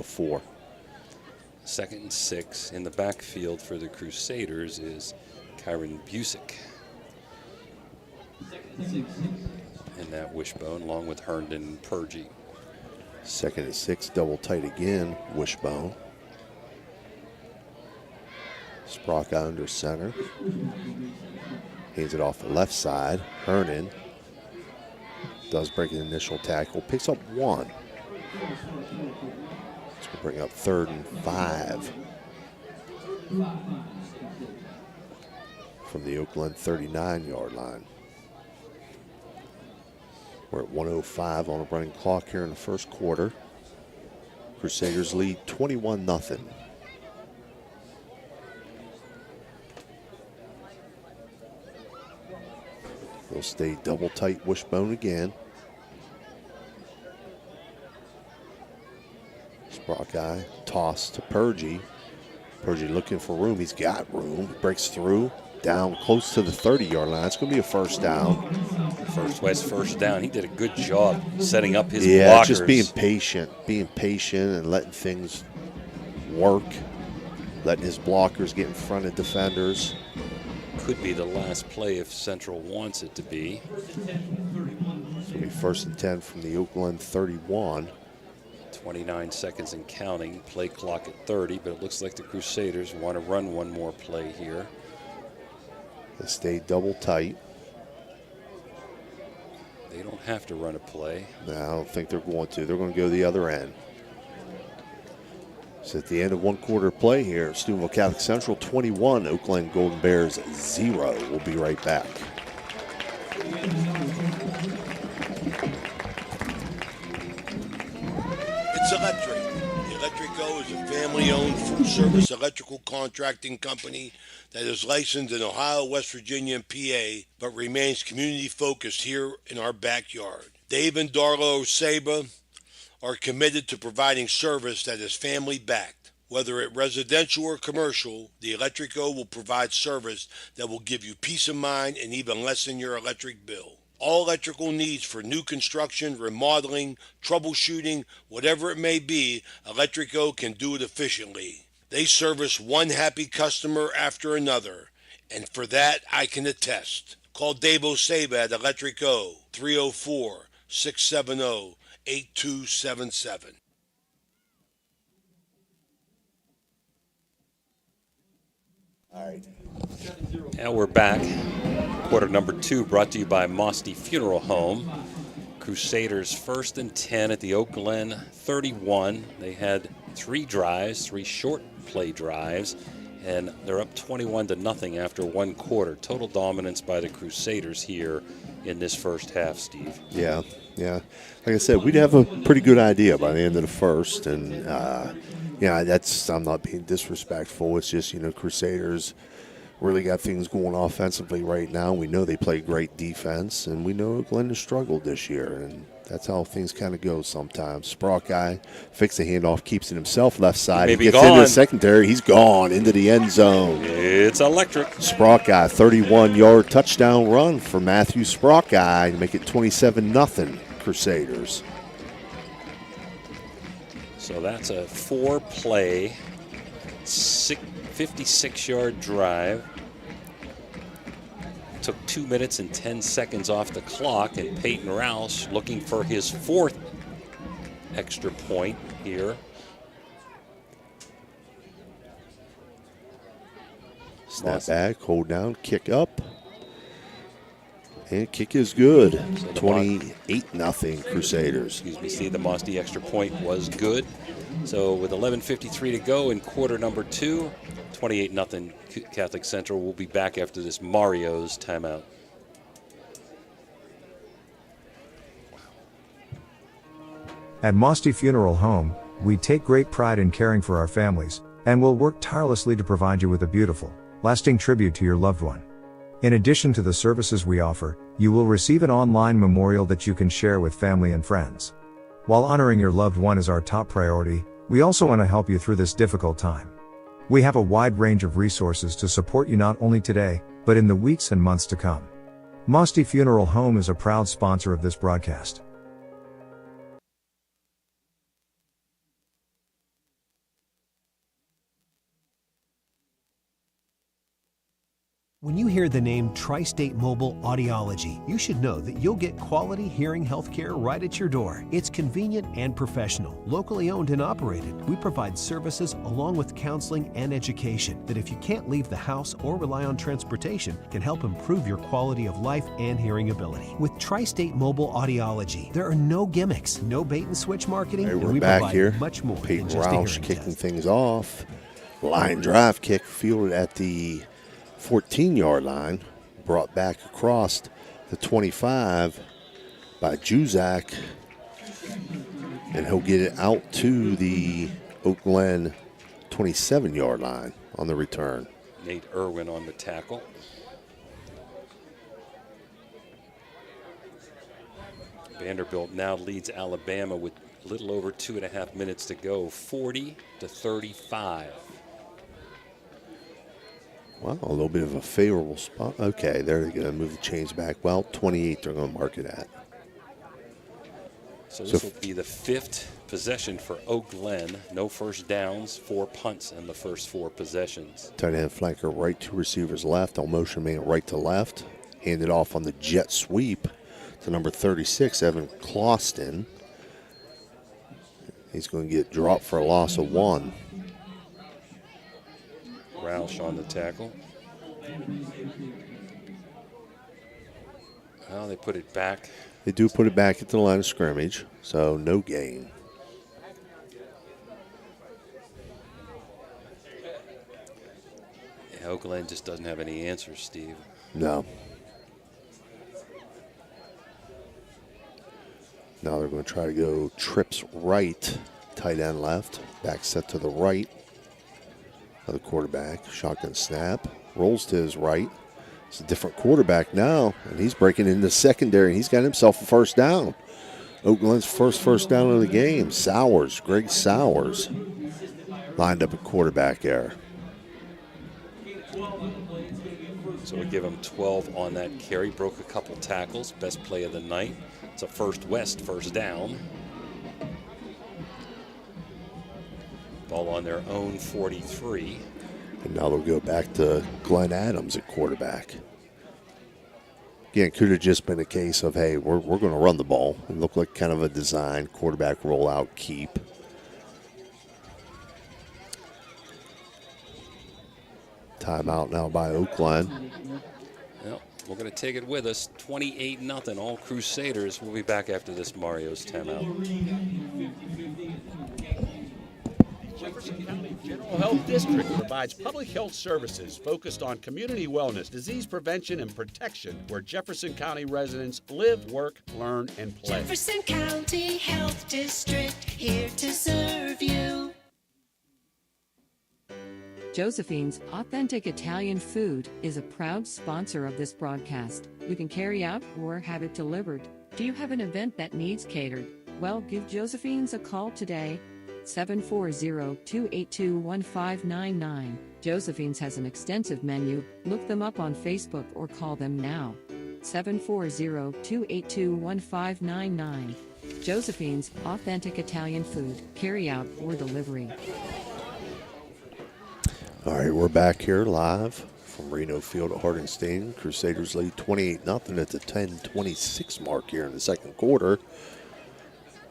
[SPEAKER 5] 4.
[SPEAKER 4] 2nd and 6 in the backfield for the Crusaders is Kyron Busick. And that Wishbone along with Herndon and Purgy.
[SPEAKER 5] 2nd and 6, double tight again, Wishbone. Sprockeye under center. Hands it off the left side. Herndon does break an initial tackle, picks up 1. It's going to bring up 3rd and 5 from the Oakland 39-yard line. We're at 1:05 on a running clock here in the first quarter. Crusaders lead 21-0. They'll stay double tight Wishbone again. Sprockeye toss to Purgy. Purgy looking for room. He's got room. Breaks through. Down close to the 30-yard line. It's going to be a first down.
[SPEAKER 4] First down. He did a good job setting up his
[SPEAKER 5] blockers.
[SPEAKER 4] blockers.
[SPEAKER 5] Just being patient and letting things work. Letting his blockers get in front of defenders.
[SPEAKER 4] Could be the last play if Central wants it to be.
[SPEAKER 5] It's going to be 1st and 10 from the Oakland 31.
[SPEAKER 4] 29 seconds and counting. Play clock at 30, but it looks like the Crusaders want to run one more play here.
[SPEAKER 5] They stay double tight.
[SPEAKER 4] They don't have to run a play.
[SPEAKER 5] No, I don't think they're going to. They're going to go the other end. So at the end of one quarter play here, Steubenville Catholic Central 21, Oakland Golden Bears 0. We'll be right back.
[SPEAKER 10] It's electric. Electrico is a family-owned full-service electrical contracting company that is licensed in Ohio, West Virginia, and PA, but remains community-focused here in our backyard. Dave and Darlo Saba are committed to providing service that is family-backed. Whether it residential or commercial, the Electrico will provide service that will give you peace of mind and even lessen your electric bill. All electrical needs for new construction, remodeling, troubleshooting, whatever it may be, Electrico can do it efficiently. They service one happy customer after another, and for that I can attest. Call Dave Oseba at Electrico, 304-670-8277.
[SPEAKER 4] And we're back. Quarter number 2 brought to you by Mosty Funeral Home. Crusaders 1st and 10 at the Oak Glen 31. They had 3 drives, 3 short play drives, and they're up 21-0 after 1 quarter. Total dominance by the Crusaders here in this first half, Steve.
[SPEAKER 5] Yeah. Like I said, we'd have a pretty good idea by the end of the first, and I'm not being disrespectful. It's just, Crusaders really got things going offensively right now. We know they play great defense, and we know Glenn has struggled this year, and that's how things kind of go sometimes. Sprock guy fakes the handoff, keeps it himself left side. He gets into the secondary. He's gone into the end zone.
[SPEAKER 4] It's electric.
[SPEAKER 5] Sprock guy, 31-yard touchdown run for Matthew Sprock guy to make it 27-0 Crusaders.
[SPEAKER 4] So that's a 4-play, 56-yard drive. Took 2 minutes and 10 seconds off the clock, and Peyton Roush looking for his 4th extra point here.
[SPEAKER 5] Snap back, hold down, kick up. And kick is good. So 28-0 Crusaders.
[SPEAKER 4] Excuse me, Steve, the Mosty extra point was good. So with 11:53 to go in quarter number 2, 28-0 Catholic Central. We'll be back after this Mario's timeout.
[SPEAKER 3] At Mosty Funeral Home, we take great pride in caring for our families, and will work tirelessly to provide you with a beautiful, lasting tribute to your loved one. In addition to the services we offer, you will receive an online memorial that you can share with family and friends. While honoring your loved one is our top priority, we also want to help you through this difficult time. We have a wide range of resources to support you not only today, but in the weeks and months to come. Mosty Funeral Home is a proud sponsor of this broadcast.
[SPEAKER 14] When you hear the name Tri-State Mobile Audiology, you should know that you'll get quality hearing healthcare right at your door. It's convenient and professional, locally owned and operated. We provide services along with counseling and education that, if you can't leave the house or rely on transportation, can help improve your quality of life and hearing ability. With Tri-State Mobile Audiology, there are no gimmicks, no bait and switch marketing,
[SPEAKER 5] Hey,
[SPEAKER 14] and
[SPEAKER 5] we're
[SPEAKER 14] we
[SPEAKER 5] back
[SPEAKER 14] provide
[SPEAKER 5] here.
[SPEAKER 14] much more
[SPEAKER 5] Peyton
[SPEAKER 14] than just a hearing
[SPEAKER 5] Roush kicking
[SPEAKER 14] test.
[SPEAKER 5] things off. Line drive kick fielded at the 14-yard line, brought back across the 25 by Juzak, and he'll get it out to the Oak Glen 27-yard line on the return.
[SPEAKER 4] Nate Irwin on the tackle. Vanderbilt now leads Alabama with a little over 2.5 minutes to go, 40-35.
[SPEAKER 5] Wow, a little bit of a favorable spot. Okay, they're going to move the chains back. Well, 28 they're going to mark it at.
[SPEAKER 4] So this will be the 5th possession for Oak Glen. No first downs, 4 punts in the first 4 possessions.
[SPEAKER 5] Tight end flanker right, 2 receivers left. On motion man right to left. Handed off on the jet sweep to number 36, Evan Clauston. He's going to get dropped for a loss of 1.
[SPEAKER 4] Roush on the tackle. Well, they put it back.
[SPEAKER 5] They do put it back at the line of scrimmage, so no gain.
[SPEAKER 4] Yeah, Oak Glen just doesn't have any answers, Steve.
[SPEAKER 5] No. Now they're going to try to go trips right, tight end left, back set to the right. Another quarterback, shotgun snap, rolls to his right. It's a different quarterback now, and he's breaking into secondary, and he's got himself a first down. Oak Glen's first down of the game. Sowers, Greg Sowers, lined up at quarterback there.
[SPEAKER 4] So we'll give him 12 on that carry. Broke a couple tackles. Best play of the night. It's a First West first down. Ball on their own 43.
[SPEAKER 5] And now they'll go back to Glenn Adams at quarterback. Again, it could have just been a case of, hey, we're going to run the ball. It looked like kind of a design quarterback rollout keep. Timeout now by Oak Glen.
[SPEAKER 4] Well, we're going to take it with us. 28-0, all Crusaders. We'll be back after this Mario's timeout.
[SPEAKER 9] Jefferson County General Health District provides public health services focused on community wellness, disease prevention, and protection where Jefferson County residents live, work, learn, and play.
[SPEAKER 12] Jefferson County Health District, here to serve you.
[SPEAKER 1] Josephine's Authentic Italian Food is a proud sponsor of this broadcast. You can carry out or have it delivered. Do you have an event that needs catered? Well, give Josephine's a call today. 740-282-1599. Josephine's has an extensive menu. Look them up on Facebook or call them now. 740-282-1599. Josephine's Authentic Italian Food, carry out or delivery.
[SPEAKER 5] All right, we're back here live from Reno Field at Harding Stadium. Crusaders lead 28-0 at the 10:26 mark here in the second quarter.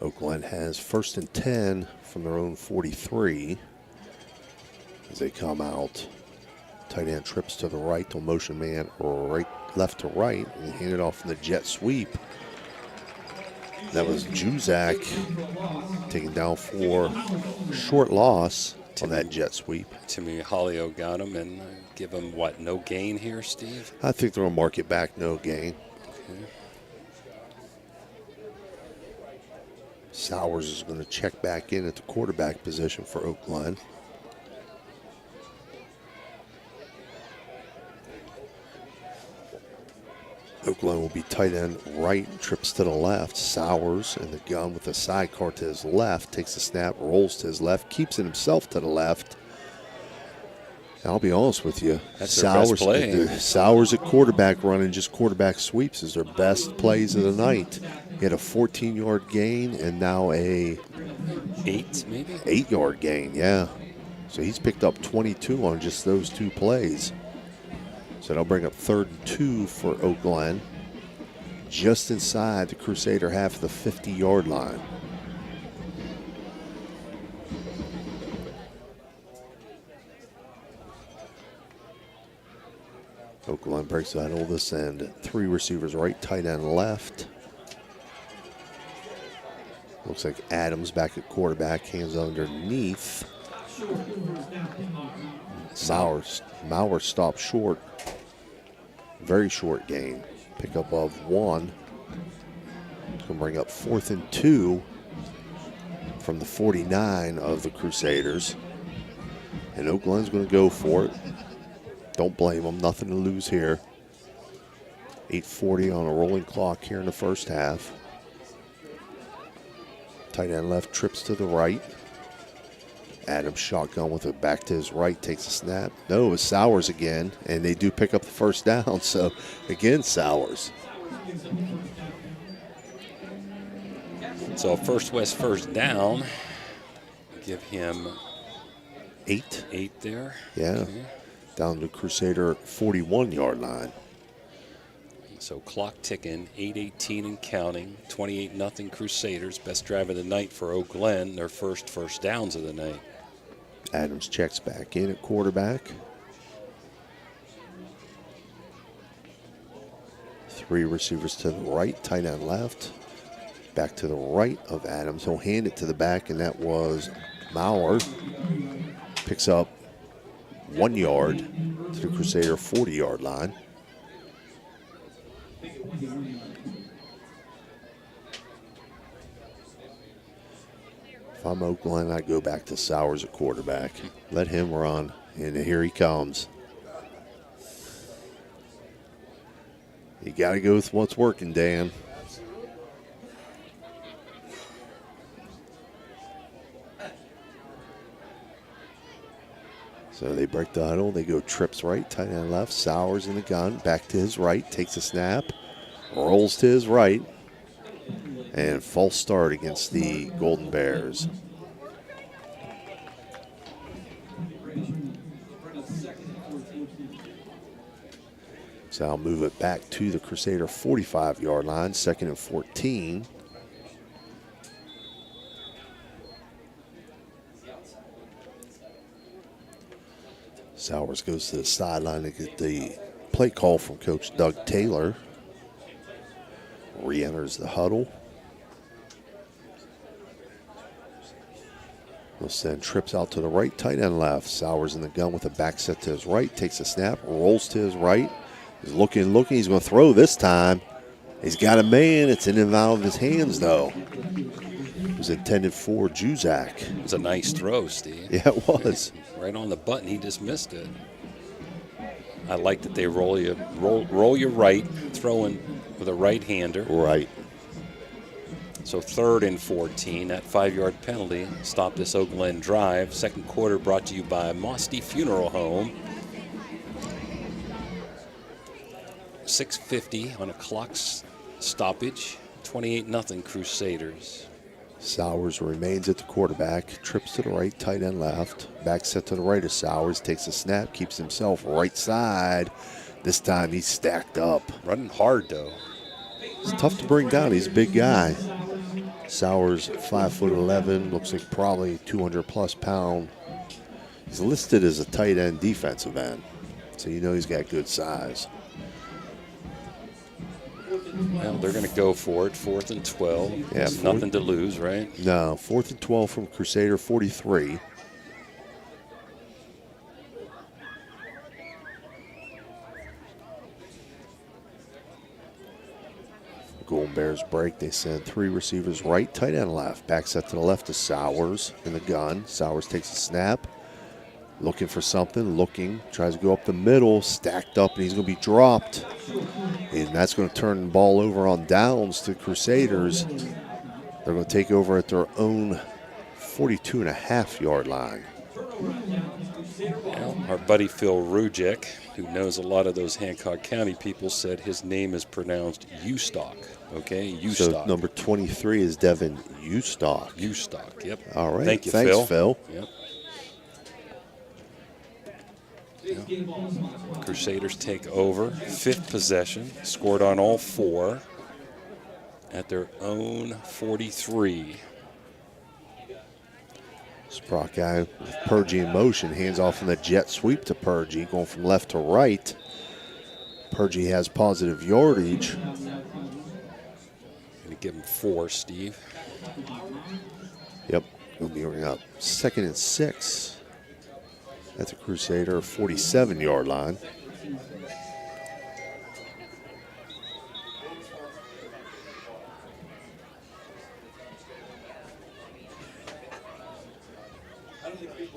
[SPEAKER 5] Oak Glen has 1st and 10 from their own 43 as they come out. Tight end trips to the right to motion man left to right and hand it off in the jet sweep. That was Juzak taken down for short loss on that jet sweep.
[SPEAKER 4] Timmy Hollio got him and give him what, no gain here, Steve?
[SPEAKER 5] I think they're going to mark it back, no gain.
[SPEAKER 4] Okay.
[SPEAKER 5] Sowers is going to check back in at the quarterback position for Oak Glen. Oak Glen will be tight end right, trips to the left. Sowers in the gun with a sidecar to his left, takes the snap, rolls to his left, keeps it himself to the left. I'll be honest with you.
[SPEAKER 4] That's their best play.
[SPEAKER 5] Sowers at quarterback running just quarterback sweeps is their best plays of the night. He had a 14-yard gain and now a 8-yard gain, yeah. So he's picked up 22 on just those two plays. So that'll bring up 3rd and 2 for Oak Glen, just inside the Crusader half of the 50-yard line. Oak Glen breaks that oldest end. 3 receivers right, tight end left. Looks like Adams back at quarterback, hands underneath. Mauer stopped short. Very short gain. Pickup of 1. It's going to bring up 4th and 2 from the 49 of the Crusaders. And Oak Glen's going to go for it. Don't blame them. Nothing to lose here. 8:40 on a rolling clock here in the first half. Tight end left trips to the right. Adams shotgun with it back to his right, takes a snap. No, it was Sowers again, and they do pick up the first down. So, again, Sowers.
[SPEAKER 4] So, First West first down. Give him
[SPEAKER 5] 8.
[SPEAKER 4] 8 there.
[SPEAKER 5] Yeah.
[SPEAKER 4] Okay.
[SPEAKER 5] Down to Crusader 41-yard line.
[SPEAKER 4] So clock ticking, 8:18 and counting. 28-0 Crusaders. Best drive of the night for Oak Glen. Their first downs of the night.
[SPEAKER 5] Adams checks back in at quarterback. 3 receivers to the right, tight end left. Back to the right of Adams. He'll hand it to the back, and that was Mauer. Picks up 1 yard to the Crusader 40-yard line. If I'm Oak Glen, I go back to Sowers at quarterback. Let him run, and here he comes. You got to go with what's working, Dan. So they break the huddle. They go trips right, tight end left. Sowers in the gun. Back to his right. Takes a snap. Rolls to his right. And false start against the Golden Bears. So I'll move it back to the Crusader 45-yard line, 2nd and 14. Sowers goes to the sideline to get the play call from Coach Doug Taylor. Re-enters the huddle. He'll send trips out to the right, tight end left. Sowers in the gun with a back set to his right, takes a snap, rolls to his right. He's looking. He's going to throw this time. He's got a man. It's in and out of his hands, though. It was intended for Juzak.
[SPEAKER 4] It was a nice throw, Steve.
[SPEAKER 5] Yeah, it was.
[SPEAKER 4] Right on the button. He just missed it. I like that they roll your right, throwing with a right-hander.
[SPEAKER 5] Right.
[SPEAKER 4] So 3rd and 14. That 5-yard penalty stopped this Oak Glen drive. Second quarter brought to you by Mosty Funeral Home. 6:50 on a clock stoppage. 28-0 Crusaders.
[SPEAKER 5] Sowers remains at the quarterback. Trips to the right, tight end left. Back set to the right of Sowers. Takes a snap, keeps himself right side. This time he's stacked up.
[SPEAKER 4] Running hard, though.
[SPEAKER 5] It's tough to bring down. He's a big guy. Sowers, 5'11", looks like probably 200-plus pound. He's listed as a tight end defensive end, so you know he's got good size.
[SPEAKER 4] Well, they're going to go for it. 4th and 12.
[SPEAKER 5] Yeah,
[SPEAKER 4] nothing to lose, right?
[SPEAKER 5] No, 4th and 12 from Crusader 43. Golden Bears break. They send 3 receivers right, tight end left. Back set to the left of Sowers in the gun. Sowers takes a snap. Looking for something, tries to go up the middle, stacked up, and he's going to be dropped. And that's going to turn the ball over on downs to Crusaders. They're going to take over at their own 42.5-yard line.
[SPEAKER 4] Well, our buddy Phil Rujek, who knows a lot of those Hancock County people, said his name is pronounced Ustock. Okay, Ustock.
[SPEAKER 5] So number 23 is Devin Ustock.
[SPEAKER 4] Ustock, yep.
[SPEAKER 5] All right.
[SPEAKER 4] Thank you,
[SPEAKER 5] Thanks,
[SPEAKER 4] Phil.
[SPEAKER 5] Phil.
[SPEAKER 4] Yep. Crusaders take over. 5th possession. Scored on all 4 at their own 43.
[SPEAKER 5] Sprock guy with Purgie in motion. Hands off in the jet sweep to Purgie. Going from left to right. Purgie has positive yardage.
[SPEAKER 4] Going to give him 4, Steve.
[SPEAKER 5] Yep. He'll be bringing up 2nd and 6. That's a Crusader 47-yard line.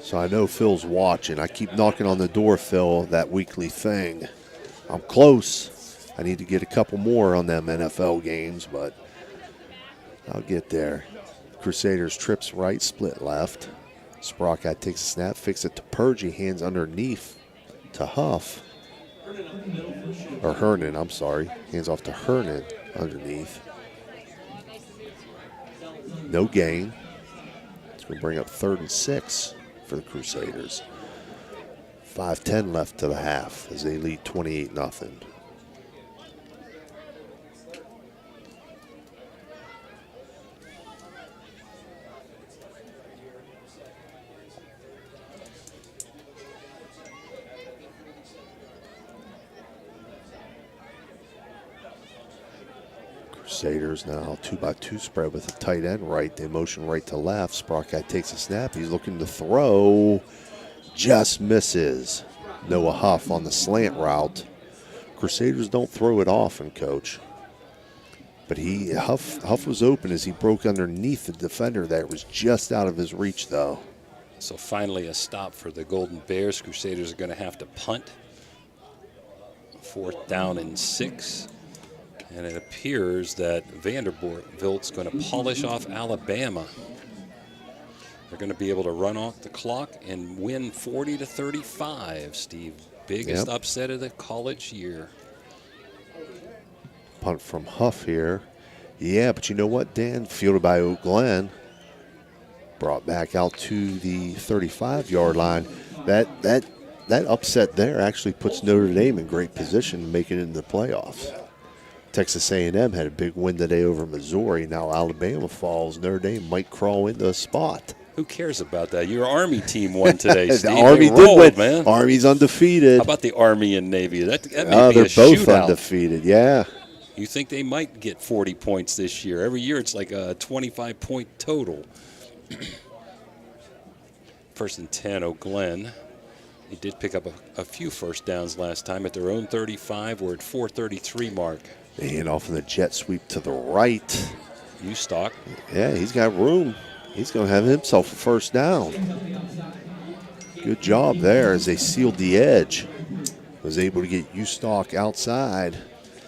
[SPEAKER 5] So I know Phil's watching. I keep knocking on the door, Phil, that weekly thing. I'm close. I need to get a couple more on them NFL games, but I'll get there. Crusaders trips right, split left. Sprockeye takes a snap, fix it to Purgie, hands underneath to Huff. Or Hernan, I'm sorry. Hands off to Hernan underneath. No gain. It's going to bring up 3rd and 6 for the Crusaders. 5:10 left to the half as they lead 28-0. Crusaders now 2-by-2 spread with a tight end right. They motion right to left. Sprockeye takes a snap. He's looking to throw. Just misses. Noah Huff on the slant route. Crusaders don't throw it often, Coach. But Huff was open as he broke underneath the defender that was just out of his reach, though.
[SPEAKER 4] So finally a stop for the Golden Bears. Crusaders are going to have to punt. 4th down and 6. And it appears that Vanderbilt's going to polish off Alabama. They're going to be able to run off the clock and win 40-35, Steve. Biggest upset of the college year.
[SPEAKER 5] Punt from Huff here. Yeah, but you know what, Dan? Fielded by Oak Glen. Brought back out to the 35-yard line. That upset there actually puts Notre Dame in great position to make it into the playoffs. Texas A&M had a big win today over Missouri. Now Alabama falls. Notre Dame might crawl into a spot.
[SPEAKER 4] Who cares about that? Your Army team won today, Steve.
[SPEAKER 5] The Army
[SPEAKER 4] rolled,
[SPEAKER 5] did win.
[SPEAKER 4] Man.
[SPEAKER 5] Army's undefeated.
[SPEAKER 4] How about the Army and Navy? That may be
[SPEAKER 5] they're
[SPEAKER 4] a
[SPEAKER 5] both
[SPEAKER 4] shootout.
[SPEAKER 5] undefeated, yeah.
[SPEAKER 4] You think they might get 40 points this year. Every year it's like a 25-point total. First and 10, Oak Glen. They did pick up a few first downs last time at their own 35. We're at 4:33 mark.
[SPEAKER 5] They hand off in the jet sweep to the right.
[SPEAKER 4] Ustock.
[SPEAKER 5] Yeah, he's got room. He's going to have himself a first down. Good job there as they sealed the edge. Was able to get Ustock outside.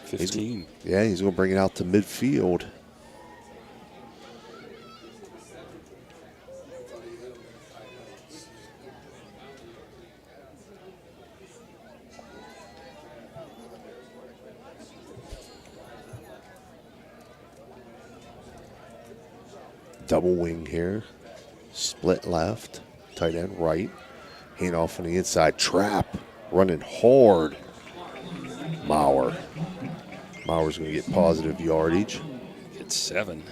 [SPEAKER 4] 15.
[SPEAKER 5] He's going to bring it out to midfield. Double wing here. Split left. Tight end right. Hand off on the inside. Trap. Running hard. Maurer. Maurer's going to get positive yardage.
[SPEAKER 4] It's 7.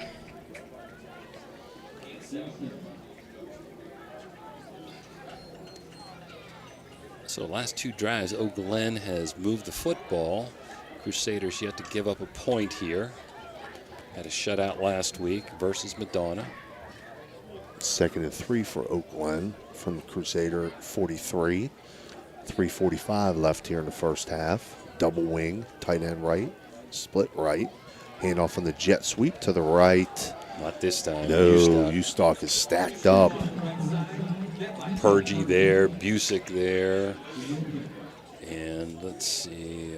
[SPEAKER 4] So the last 2 drives, Oak Glen has moved the football. Crusaders yet to give up a point here. Had a shutout last week versus Madonna.
[SPEAKER 5] 2nd and 3 for Oak Glen from the Crusader 43. 3:45 left here in the first half. Double wing, tight end right, split right. Hand off on the jet sweep to the right.
[SPEAKER 4] Not this time.
[SPEAKER 5] No, Ustock is stacked up.
[SPEAKER 4] Purgy there, Busick there. And let's see,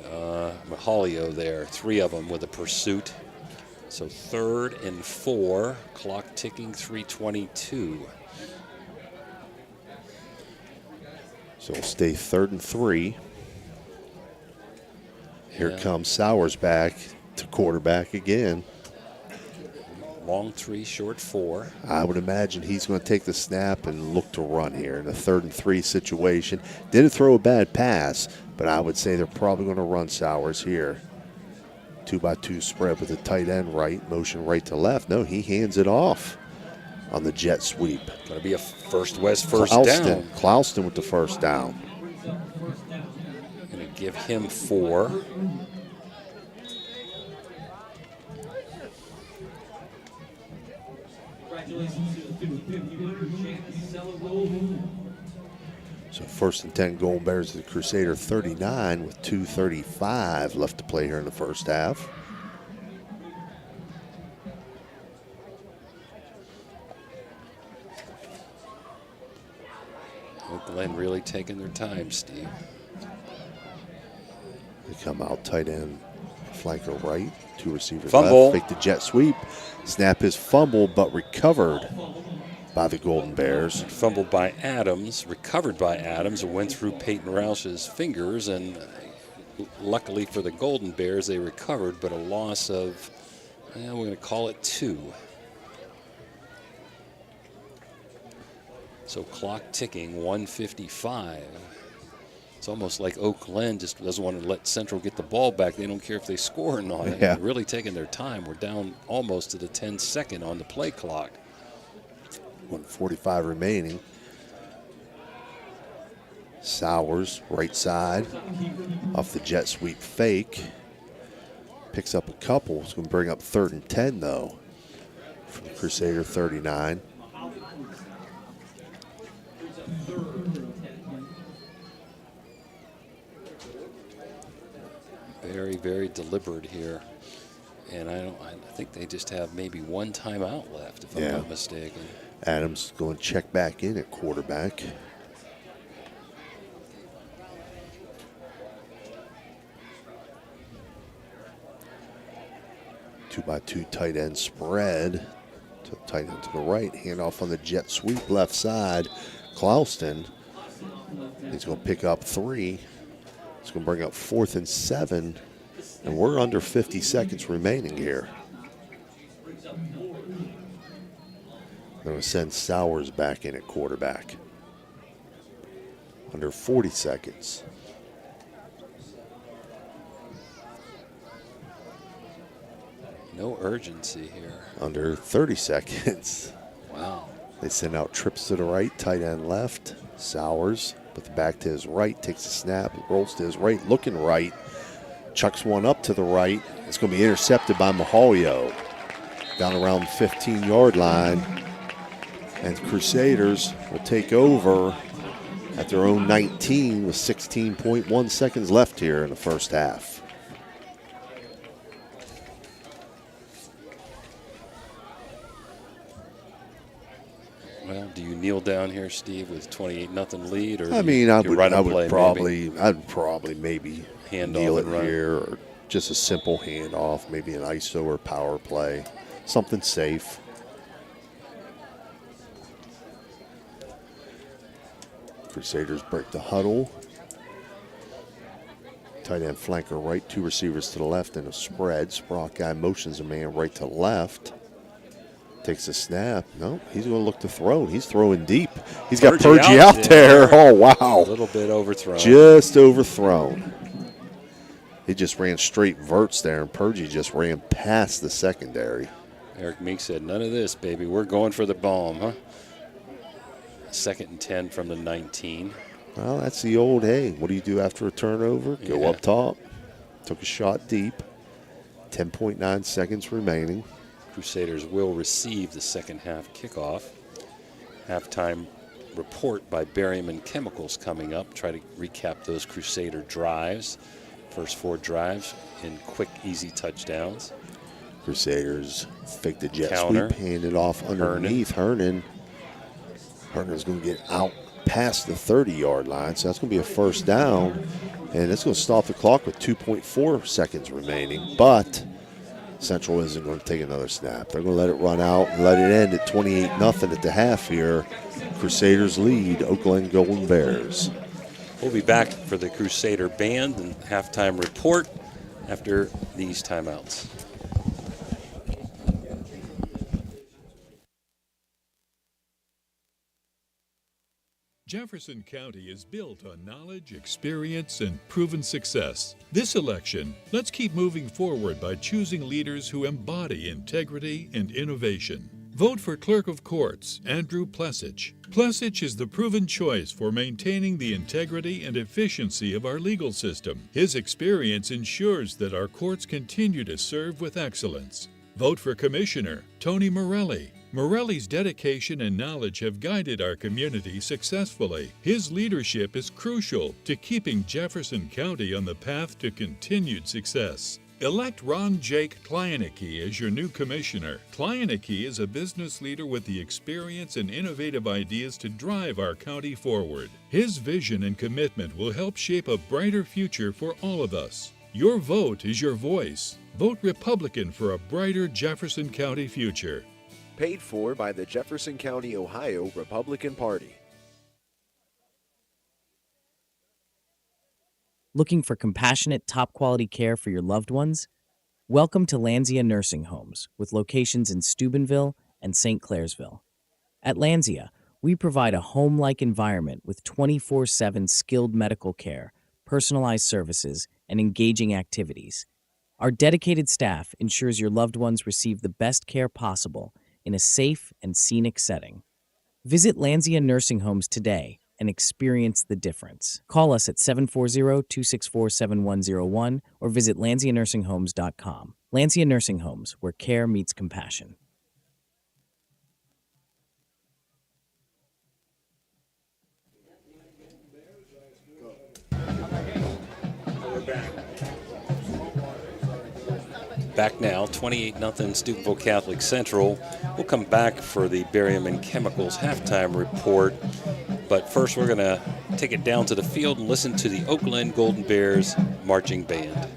[SPEAKER 4] Mahalio there. 3 of them with a pursuit. So 3rd and 4, clock ticking, 3:22.
[SPEAKER 5] So it'll stay 3rd and 3. Here comes Sowers back to quarterback again.
[SPEAKER 4] Long 3, short 4.
[SPEAKER 5] I would imagine he's going to take the snap and look to run here in a 3rd and 3 situation. Didn't throw a bad pass, but I would say they're probably going to run Sowers here. 2-by-2 spread with the tight end right, motion right to left. No, he hands it off on the jet sweep.
[SPEAKER 4] Going to be a first down.
[SPEAKER 5] Clouston with the first down.
[SPEAKER 4] Going to give him 4.
[SPEAKER 5] So 1st and 10, Golden Bears to the Crusader 39 with 2:35 left to play here in the first half.
[SPEAKER 4] Oak Glen really taking their time, Steve.
[SPEAKER 5] They come out tight end, flanker right, 2 receivers
[SPEAKER 4] Fumble.
[SPEAKER 5] left, fake the jet sweep. Snap is fumbled but recovered by the Golden Bears.
[SPEAKER 4] Fumbled by Adams, recovered by Adams, and went through Peyton Roush's fingers. And luckily for the Golden Bears, they recovered, but a loss of, we're going to call it 2. So clock ticking, 1:55. It's almost like Oak Glen just doesn't want to let Central get the ball back. They don't care if they score or not.
[SPEAKER 5] Yeah.
[SPEAKER 4] They're really taking their time. We're down almost to the 10-second on the play clock.
[SPEAKER 5] 1:45 remaining. Sowers, right side, off the jet sweep fake. Picks up a couple. It's going to bring up 3rd and 10, though, from the Crusader 39.
[SPEAKER 4] Very, very deliberate here. And I think they just have maybe 1 timeout left, if I'm not mistaken.
[SPEAKER 5] Adams going to check back in at quarterback. Two by two tight end spread. To the tight end to the right. Handoff on the jet sweep left side. Clouston. He's going to pick up 3. It's going to bring up 4th and 7. And we're under 50 seconds remaining here. They're going to send Sowers back in at quarterback. Under 40 seconds.
[SPEAKER 4] No urgency here.
[SPEAKER 5] Under 30 seconds.
[SPEAKER 4] Wow.
[SPEAKER 5] They send out trips to the right, tight end left. Sowers, but the back to his right, takes a snap, rolls to his right, looking right. Chucks one up to the right. It's going to be intercepted by Mahalio. Down around the 15-yard line. And the Crusaders will take over at their own 19 with 16.1 seconds left here in the first half.
[SPEAKER 4] Well, do you kneel down here, Steve, with 28-0 lead, or
[SPEAKER 5] I mean, I would
[SPEAKER 4] probably
[SPEAKER 5] maybe
[SPEAKER 4] hand
[SPEAKER 5] kneel
[SPEAKER 4] off
[SPEAKER 5] it
[SPEAKER 4] and run
[SPEAKER 5] here, or just a simple handoff, maybe an ISO or power play, something safe. Crusaders break the huddle. Tight end flanker right, 2 receivers to the left and a spread. Sprock guy motions a man right to left. Takes a snap. No, he's going to look to throw. He's throwing deep. He's got Purgie out there. Oh, wow.
[SPEAKER 4] A little bit overthrown.
[SPEAKER 5] Just overthrown. He just ran straight verts there, and Purgie just ran past the secondary.
[SPEAKER 4] Eric Meek said, none of this, baby. We're going for the bomb, huh? 2nd and 10 from the 19.
[SPEAKER 5] Well, that's the old, hey, what do you do after a turnover? Go up top. Took a shot deep. 10.9 seconds remaining.
[SPEAKER 4] Crusaders will receive the second half kickoff. Halftime report by Berryman Chemicals coming up. Try to recap those Crusader drives. First 4 drives in quick, easy touchdowns.
[SPEAKER 5] Crusaders fake the jet
[SPEAKER 4] Counter.
[SPEAKER 5] sweep, hand it off underneath Hernan. Hernan's going to get out past the 30-yard line, so that's going to be a first down, and it's going to stop the clock with 2.4 seconds remaining, but Central isn't going to take another snap. They're going to let it run out and let it end at 28-0 at the half here. Crusaders lead Oak Glen Golden Bears.
[SPEAKER 4] We'll be back for the Crusader Band and halftime report after these timeouts.
[SPEAKER 15] Jefferson County is built on knowledge, experience, and proven success. This election, let's keep moving forward by choosing leaders who embody integrity and innovation. Vote for Clerk of Courts, Andrew Plesich. Plesich is the proven choice for maintaining the integrity and efficiency of our legal system. His experience ensures that our courts continue to serve with excellence. Vote for Commissioner Tony Morelli. Morelli's dedication and knowledge have guided our community successfully. His leadership is crucial to keeping Jefferson County on the path to continued success. Elect Ron Jake Kleinecke as your new commissioner. Kleinecke is a business leader with the experience and innovative ideas to drive our county forward. His vision and commitment will help shape a brighter future for all of us. Your vote is your voice. Vote Republican for a brighter Jefferson County future.
[SPEAKER 16] Paid for by the Jefferson County, Ohio Republican Party.
[SPEAKER 17] Looking for compassionate, top-quality care for your loved ones? Welcome to Lanzia Nursing Homes, with locations in Steubenville and St. Clairsville. At Lanzia, we provide a home-like environment with 24/7 skilled medical care, personalized services, and engaging activities. Our dedicated staff ensures your loved ones receive the best care possible in a safe and scenic setting. Visit Lanzia Nursing Homes today and experience the difference. Call us at 740-264-7101 or visit LanziaNursingHomes.com. Lanzia Nursing Homes, where care meets compassion.
[SPEAKER 4] Back now, 28-0 Steubenville Catholic Central. We'll come back for the Berryman Chemicals halftime report. But first, we're going to take it down to the field and listen to the Oak Glen Golden Bears marching band.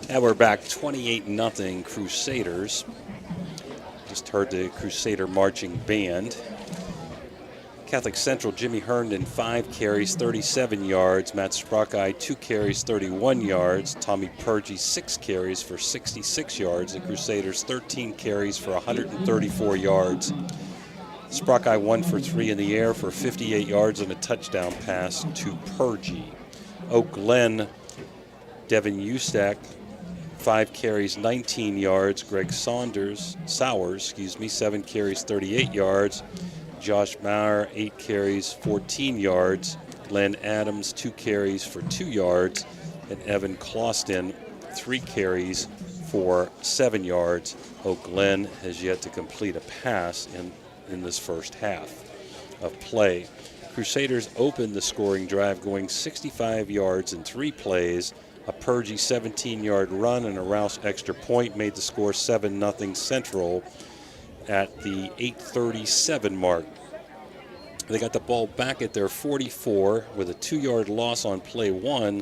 [SPEAKER 4] And we're back 28-0 Crusaders. Just heard the Crusader marching band. Catholic Central, Jimmy Herndon, 5 carries, 37 yards. Matt Sprockeye, 2 carries, 31 yards. Tommy Purgy, 6 carries for 66 yards. The Crusaders, 13 carries for 134 yards. Sprockeye 1 for 3 in the air for 58 yards and a touchdown pass to Purgy. Oak Glen, Devin Ustack, 5 carries, 19 yards. Greg Sowers, 7 carries, 38 yards. Josh Maurer, 8 carries, 14 yards. Glenn Adams, 2 carries for 2 yards. And Evan Clauston, 3 carries for 7 yards. Oak Glen has yet to complete a pass in this first half of play. Crusaders opened the scoring drive going 65 yards in 3 plays. A Purgy 17-yard run and a Rouse extra point made the score 7-0 Central at the 8:37 mark. They got the ball back at their 44 with a 2-yard loss on play 1.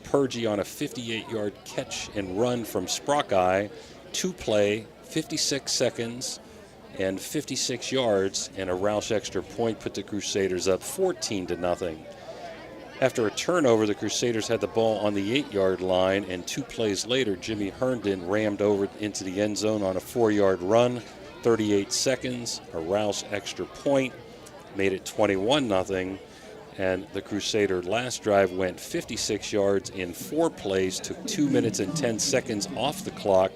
[SPEAKER 4] Purgy on a 58-yard catch and run from Sprockeye. 2 play, 56 seconds, and 56 yards, and a Rouse extra point put the Crusaders up 14-0. After a turnover, the Crusaders had the ball on the 8-yard line, and 2 plays later, Jimmy Herndon rammed over into the end zone on a 4-yard run. 38 seconds, a Rouse extra point, made it 21-0. And the Crusader last drive went 56 yards in 4 plays, took 2 minutes and 10 seconds off the clock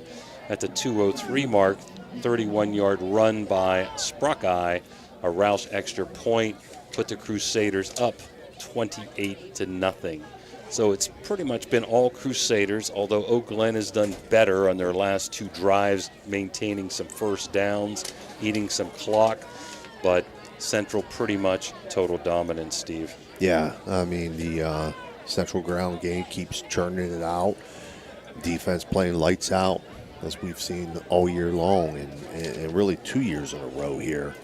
[SPEAKER 4] at the 2:03 mark. 31-yard run by Sprockeye, a Rouse extra point, put the Crusaders up 28-0. So it's pretty much been all Crusaders, although Oak Glen has done better on their last 2 drives, maintaining some first downs, eating some clock, but Central pretty much total dominance, Steve.
[SPEAKER 5] Yeah, I mean, the Central ground game keeps churning it out. Defense playing lights out, as we've seen all year long, and really 2 years in a row here.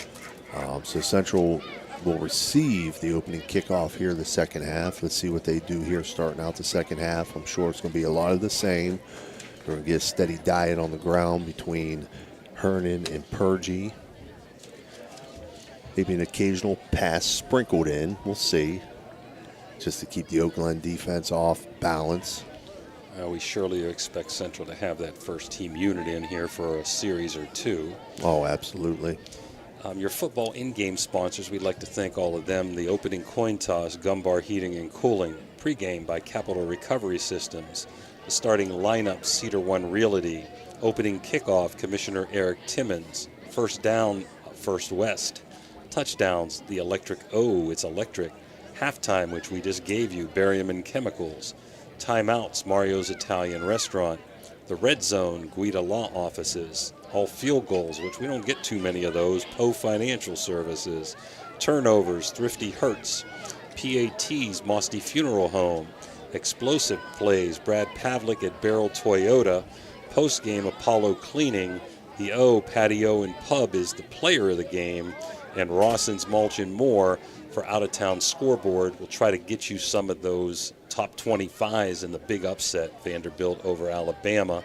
[SPEAKER 5] So Central will receive the opening kickoff here in the second half. Let's see what they do here starting out the second half. I'm sure it's going to be a lot of the same. We're going to get a steady diet on the ground between Hernan and Purgy. Maybe an occasional pass sprinkled in. We'll see. Just to keep the Oak Glen defense off balance.
[SPEAKER 4] We surely expect Central to have that first team unit in here for a series or 2.
[SPEAKER 5] Oh, absolutely.
[SPEAKER 4] Your football in-game sponsors, we'd like to thank all of them. The opening coin toss, Gumbar Heating and Cooling. Pre-game by Capital Recovery Systems. The starting lineup, Cedar One Realty. Opening kickoff, Commissioner Eric Timmons. First down, First West. Touchdowns, the Electric it's electric. Halftime, which we just gave you, Berryman Chemicals. Timeouts, Mario's Italian Restaurant. The Red Zone, Guida Law Offices. All field goals, which we don't get too many of those, Poe Financial Services. Turnovers, Thrifty Hertz. PATs, Mosty Funeral Home. Explosive plays, Brad Pavlik at Barrel Toyota. Post-game, Apollo Cleaning. The Patio and Pub is the player of the game. And Rawson's Mulch and More for out-of-town scoreboard. We'll try to get you some of those top 25s in the big upset, Vanderbilt over Alabama.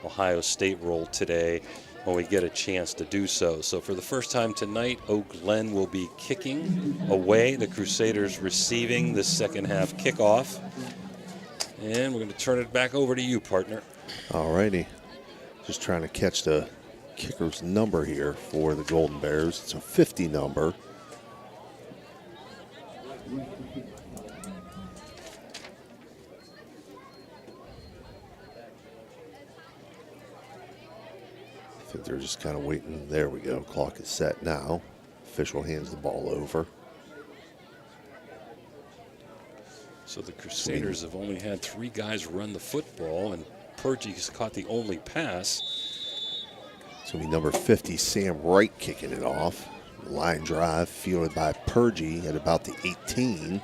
[SPEAKER 4] Ohio State roll today when we get a chance to do so. So for the first time tonight, Oak Glen will be kicking away. The Crusaders receiving the second half kickoff. And we're going to turn it back over to you, partner.
[SPEAKER 5] All righty. Just trying to catch the kicker's number here for the Golden Bears. It's a 50 number. I think they're just kind of waiting. There we go. Clock is set now. Official hands the ball over.
[SPEAKER 4] So the Crusaders have only had 3 guys run the football, and Purgy has caught the only pass.
[SPEAKER 5] It's going to be number 50, Sam Wright, kicking it off. Line drive fielded by Purgy at about the 18.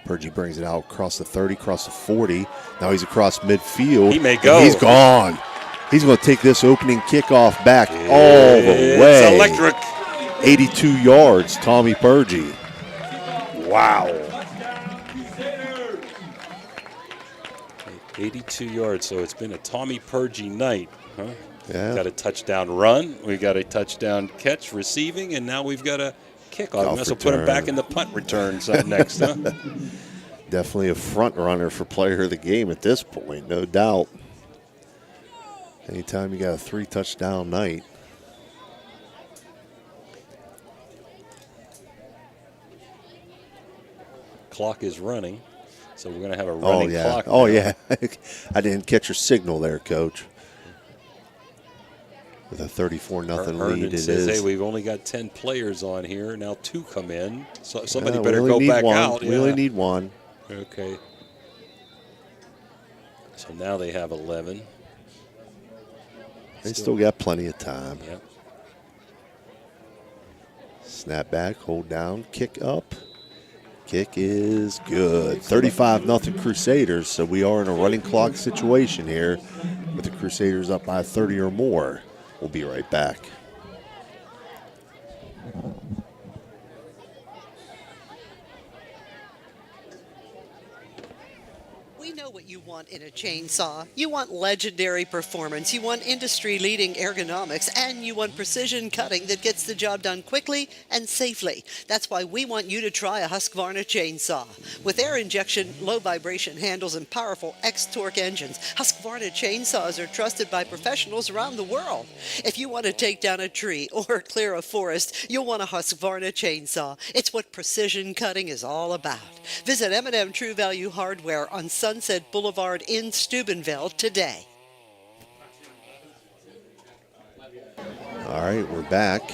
[SPEAKER 5] Purgy brings it out across the 30, across the 40. Now he's across midfield.
[SPEAKER 4] He may go.
[SPEAKER 5] He's gone. He's going to take this opening kickoff back all the way.
[SPEAKER 4] It's electric.
[SPEAKER 5] 82 yards, Tommy
[SPEAKER 4] 82 yards, so it's been a Tommy Purgy night, huh?
[SPEAKER 5] Yeah.
[SPEAKER 4] Got a touchdown run, we got a touchdown catch receiving, and now we've got a kickoff. Might as well put him back in the punt return next, huh?
[SPEAKER 5] Definitely a front runner for player of the game at this point, no doubt. Anytime you got a 3-touchdown night.
[SPEAKER 4] Clock is running, so we're going to have a running clock.
[SPEAKER 5] Oh,
[SPEAKER 4] now.
[SPEAKER 5] yeah. I didn't catch your signal there, Coach. With a 34-0 lead, it
[SPEAKER 4] says,
[SPEAKER 5] is.
[SPEAKER 4] hey, we've only got 10 players on here. Now 2 come in. So somebody
[SPEAKER 5] we
[SPEAKER 4] better
[SPEAKER 5] only
[SPEAKER 4] go
[SPEAKER 5] need
[SPEAKER 4] back
[SPEAKER 5] one.
[SPEAKER 4] out.
[SPEAKER 5] We only need one.
[SPEAKER 4] Okay. So now they have 11.
[SPEAKER 5] They still got plenty of time.
[SPEAKER 4] Yep.
[SPEAKER 5] Snap back, hold down, kick up. Kick is good. 35-0 Crusaders, so we are in a running clock situation here with the Crusaders up by 30 or more. We'll be right back.
[SPEAKER 18] We know what you want in a chainsaw. You want legendary performance, you want industry-leading ergonomics, and you want precision cutting that gets the job done quickly and safely. That's why we want you to try a Husqvarna chainsaw. With air injection, low vibration handles, and powerful X-Torque engines, Husqvarna chainsaws are trusted by professionals around the world. If you want to take down a tree or clear a forest, you'll want a Husqvarna chainsaw. It's what precision cutting is all about. Visit M&M True Value Hardware on Sunset Boulevard in Steubenville today.
[SPEAKER 5] All right, we're back.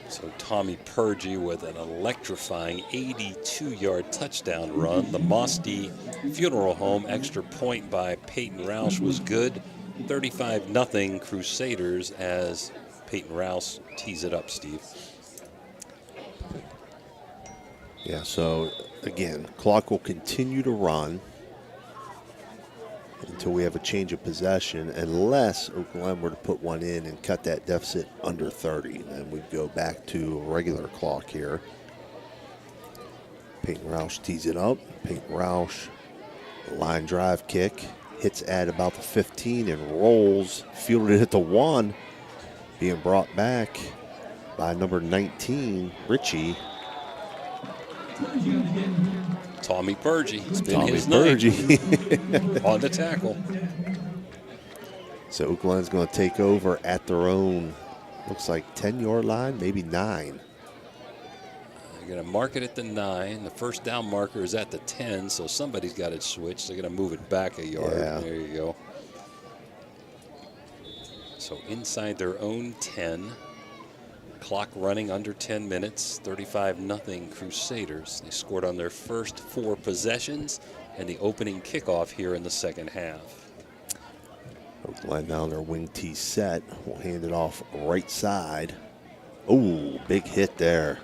[SPEAKER 4] So Tommy Purgy with an electrifying 82-yard touchdown run. The Mosty Funeral Home extra point by Peyton Roush was good. 35-0 Crusaders as Peyton Roush tees it up, Steve.
[SPEAKER 5] Yeah, so again, clock will continue to run until we have a change of possession, unless Oak Glen were to put one in and cut that deficit under 30. Then we'd go back to a regular clock here. Peyton Roush tees it up. Peyton Roush, line drive kick, hits at about the 15 and rolls, fielded at the 1, being brought back by number 19, Richie.
[SPEAKER 4] Tommy Purgy. It's been
[SPEAKER 5] Tommy
[SPEAKER 4] his
[SPEAKER 5] Purgy.
[SPEAKER 4] night on the tackle.
[SPEAKER 5] So Oak Glen's going to take over at their own, looks like 10-yard line, maybe 9.
[SPEAKER 4] They're going to mark it at the 9. The first down marker is at the 10, so somebody's got it switched. They're going to move it back a yard.
[SPEAKER 5] Yeah.
[SPEAKER 4] There you go. So inside their own 10. Clock running under 10 minutes, 35-0 Crusaders. They scored on their first 4 possessions and the opening kickoff here in the second half.
[SPEAKER 5] Oak Glen now their wing tee set. We'll hand it off right side. Oh, big hit there.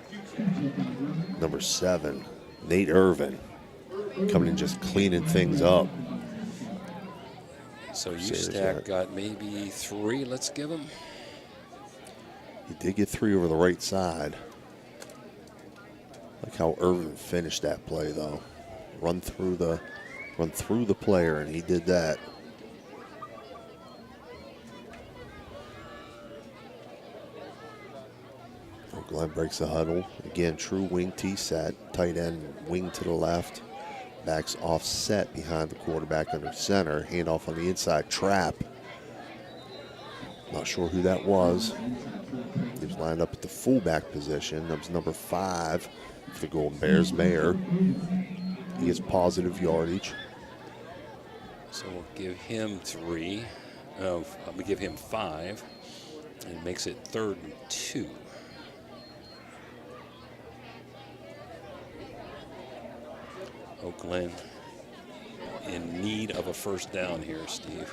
[SPEAKER 5] Number 7, Nate Irvin, coming in just cleaning things up.
[SPEAKER 4] So Ustack got maybe 3, let's give him.
[SPEAKER 5] He did get 3 over the right side. Like how Irvin finished that play though. Run through the player, and he did that. Glenn breaks the huddle. Again, true wing tee set. Tight end wing to the left. Backs offset behind the quarterback under center. Handoff on the inside. Trap. Not sure who that was. He was lined up at the fullback position. That was number 5 for the Golden Bears, Mayer. He gets positive yardage.
[SPEAKER 4] So we'll give him 3. I'm going to give him 5. And makes it 3rd and 2. Oak Glen in need of a first down here, Steve.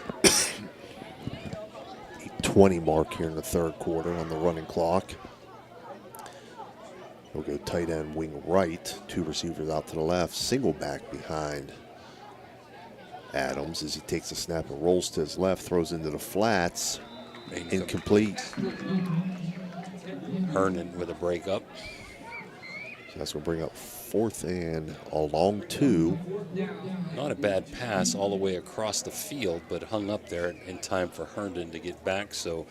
[SPEAKER 5] 8:20 mark here in the 3rd quarter on the running clock. We'll go tight end wing right. 2 receivers out to the left. Single back behind Adams as he takes a snap and rolls to his left. Throws into the flats. Incomplete.
[SPEAKER 4] Hernan with a break up.
[SPEAKER 5] So that's going to bring up 4th and a long 2.
[SPEAKER 4] Not a bad pass all the way across the field, but hung up there in time for Herndon to get back. So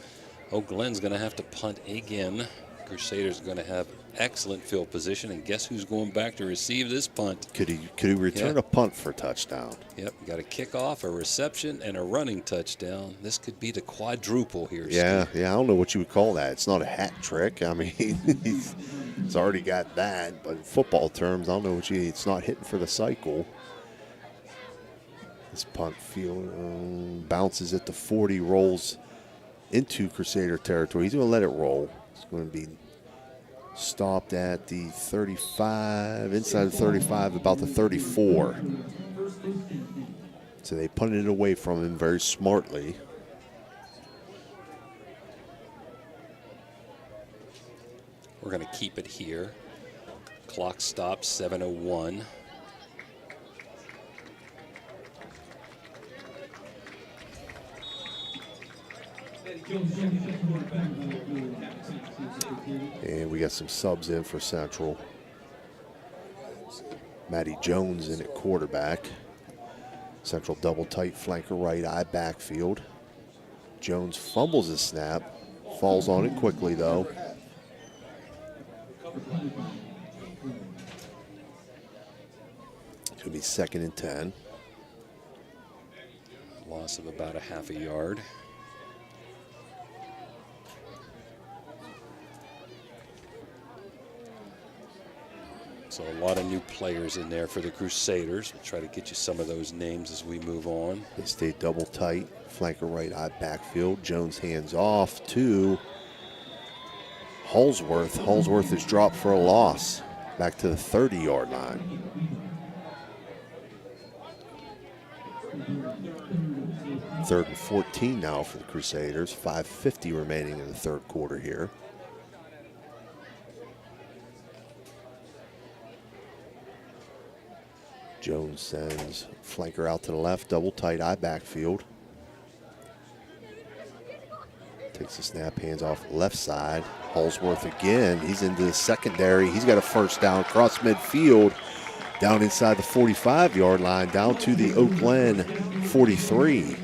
[SPEAKER 4] Oak Glen's going to have to punt again. Crusaders are going to have excellent field position, and guess who's going back to receive this punt?
[SPEAKER 5] Could he return a punt for a touchdown?
[SPEAKER 4] Yep, got a kickoff, a reception, and a running touchdown. This could be the quadruple here,
[SPEAKER 5] Yeah,
[SPEAKER 4] Steve.
[SPEAKER 5] yeah, I don't know what you would call that. It's not a hat trick. I mean, he's already got that, but in football terms, I don't know what it's not hitting for the cycle. This punt field bounces at the 40, rolls into Crusader territory. He's going to let it roll. It's going to be stopped at the 35, inside the 35, about the 34. So they punted it away from him very smartly.
[SPEAKER 4] We're going to keep it here. Clock stops, 7:01.
[SPEAKER 5] And we got some subs in for Central. Matty Jones in at quarterback. Central double tight flanker right eye backfield. Jones fumbles his snap. Falls on it quickly though. It's going to be 2nd and 10.
[SPEAKER 4] Loss of about a half a yard. So a lot of new players in there for the Crusaders. We'll try to get you some of those names as we move on.
[SPEAKER 5] They stay double tight, flanker right eye backfield. Jones hands off to Holsworth. Holsworth is dropped for a loss. Back to the 30-yard line. Third and 14 now for the Crusaders. 5:50 remaining in the third quarter here. Jones sends flanker out to the left, double tight eye backfield. Takes the snap, hands off left side. Holsworth again, he's into the secondary. He's got a first down across midfield, down inside the 45-yard line, down to the Oak Glen 43.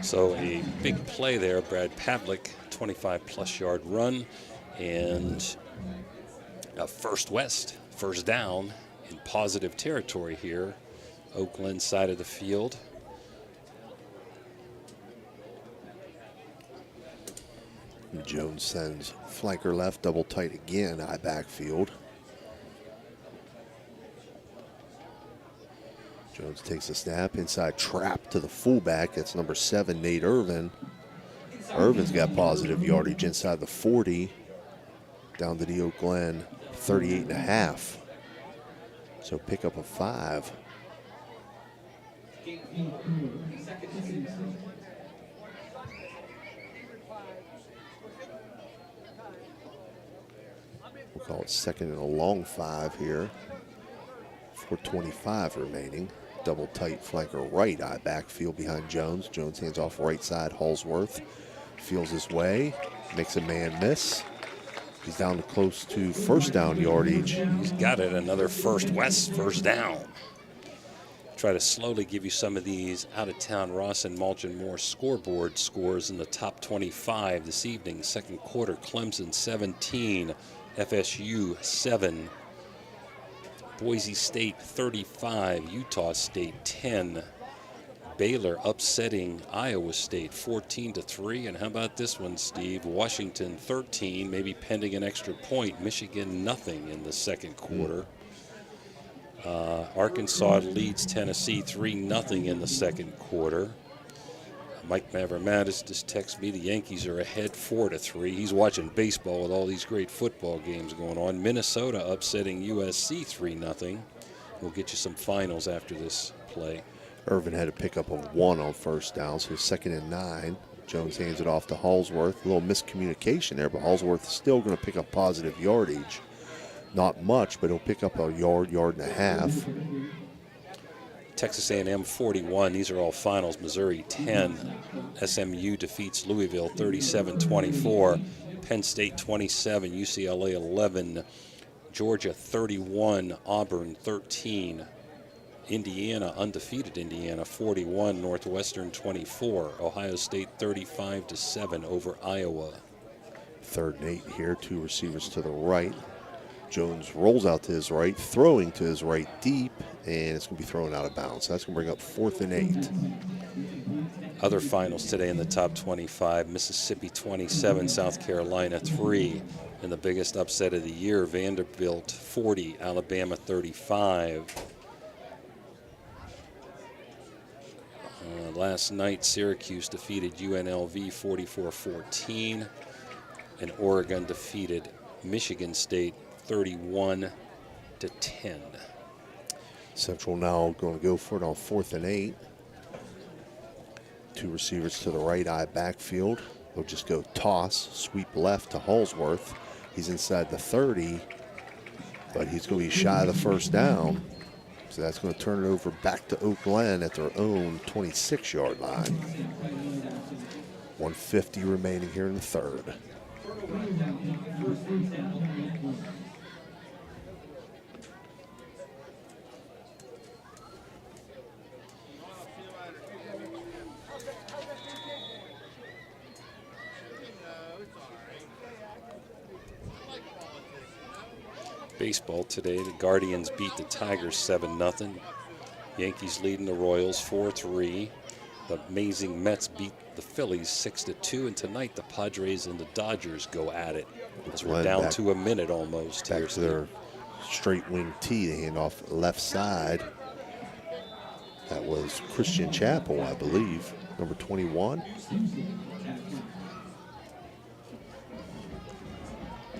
[SPEAKER 4] So a big play there, Brad Pavlik, 25-plus yard run, and a first down in positive territory here. Oak Glen side of the field.
[SPEAKER 5] Jones sends flanker left, double tight again, eye backfield. Jones takes a snap, inside trap to the fullback. That's number 7, Nate Irvin. Irvin's got positive yardage inside the 40, down to the Oak Glen 38.5. So pick up a 5. We'll call it 2nd and a long 5 here. 4:25 remaining. Double tight flanker right eye backfield behind Jones. Jones hands off right side. Holsworth feels his way, makes a man miss. He's down to close to first down yardage.
[SPEAKER 4] He's got it, another first down. Try to slowly give you some of these out-of-town Ross and Malchin Moore scoreboard scores in the top 25 this evening. Second quarter, Clemson 17, FSU 7, Boise State 35, Utah State 10, Baylor upsetting Iowa State 14-3. And how about this one, Steve? Washington 13, maybe pending an extra point. Michigan nothing in the second quarter. Arkansas leads Tennessee 3-0 in the second quarter. Mike Mavromatis just texted me the Yankees are ahead 4-3. He's watching baseball with all these great football games going on. Minnesota upsetting USC 3-0. We'll get you some finals after this play.
[SPEAKER 5] Irvin had a pickup of 1 on first down, so 2nd and 9. Jones hands it off to Holsworth. A little miscommunication there, but Holsworth is still going to pick up positive yardage. Not much, but he'll pick up a yard and a half.
[SPEAKER 4] Texas A&M 41. These are all finals. Missouri 10. SMU defeats Louisville 37-24. Penn State 27, UCLA 11, Georgia 31, Auburn 13, Indiana, undefeated Indiana 41, Northwestern 24, Ohio State 35-7 over Iowa.
[SPEAKER 5] 3rd and 8 here, 2 receivers to the right. Jones rolls out to his right, throwing to his right deep, and it's going to be thrown out of bounds. That's going to bring up 4th and 8.
[SPEAKER 4] Other finals today in the top 25, Mississippi 27, South Carolina 3. And the biggest upset of the year, Vanderbilt 40, Alabama 35. Last night, Syracuse defeated UNLV 44-14, and Oregon defeated Michigan State 31-10.
[SPEAKER 5] Central now going to go for it on 4th and 8. 2 receivers to the right eye backfield. They'll just go toss, sweep left to Hallsworth. He's inside the 30, but he's going to be shy of the first down. So that's going to turn it over back to Oak Glen at their own 26-yard line. 150 remaining here in the 3rd.
[SPEAKER 4] Baseball today, the Guardians beat the Tigers 7-0. Yankees leading the Royals 4-3. The amazing Mets beat the Phillies 6-2. And tonight the Padres and the Dodgers go at it. As we're down to a minute almost.
[SPEAKER 5] Back to their straight wing tee. They hand off left side. That was Christian Chappell, I believe, number 21.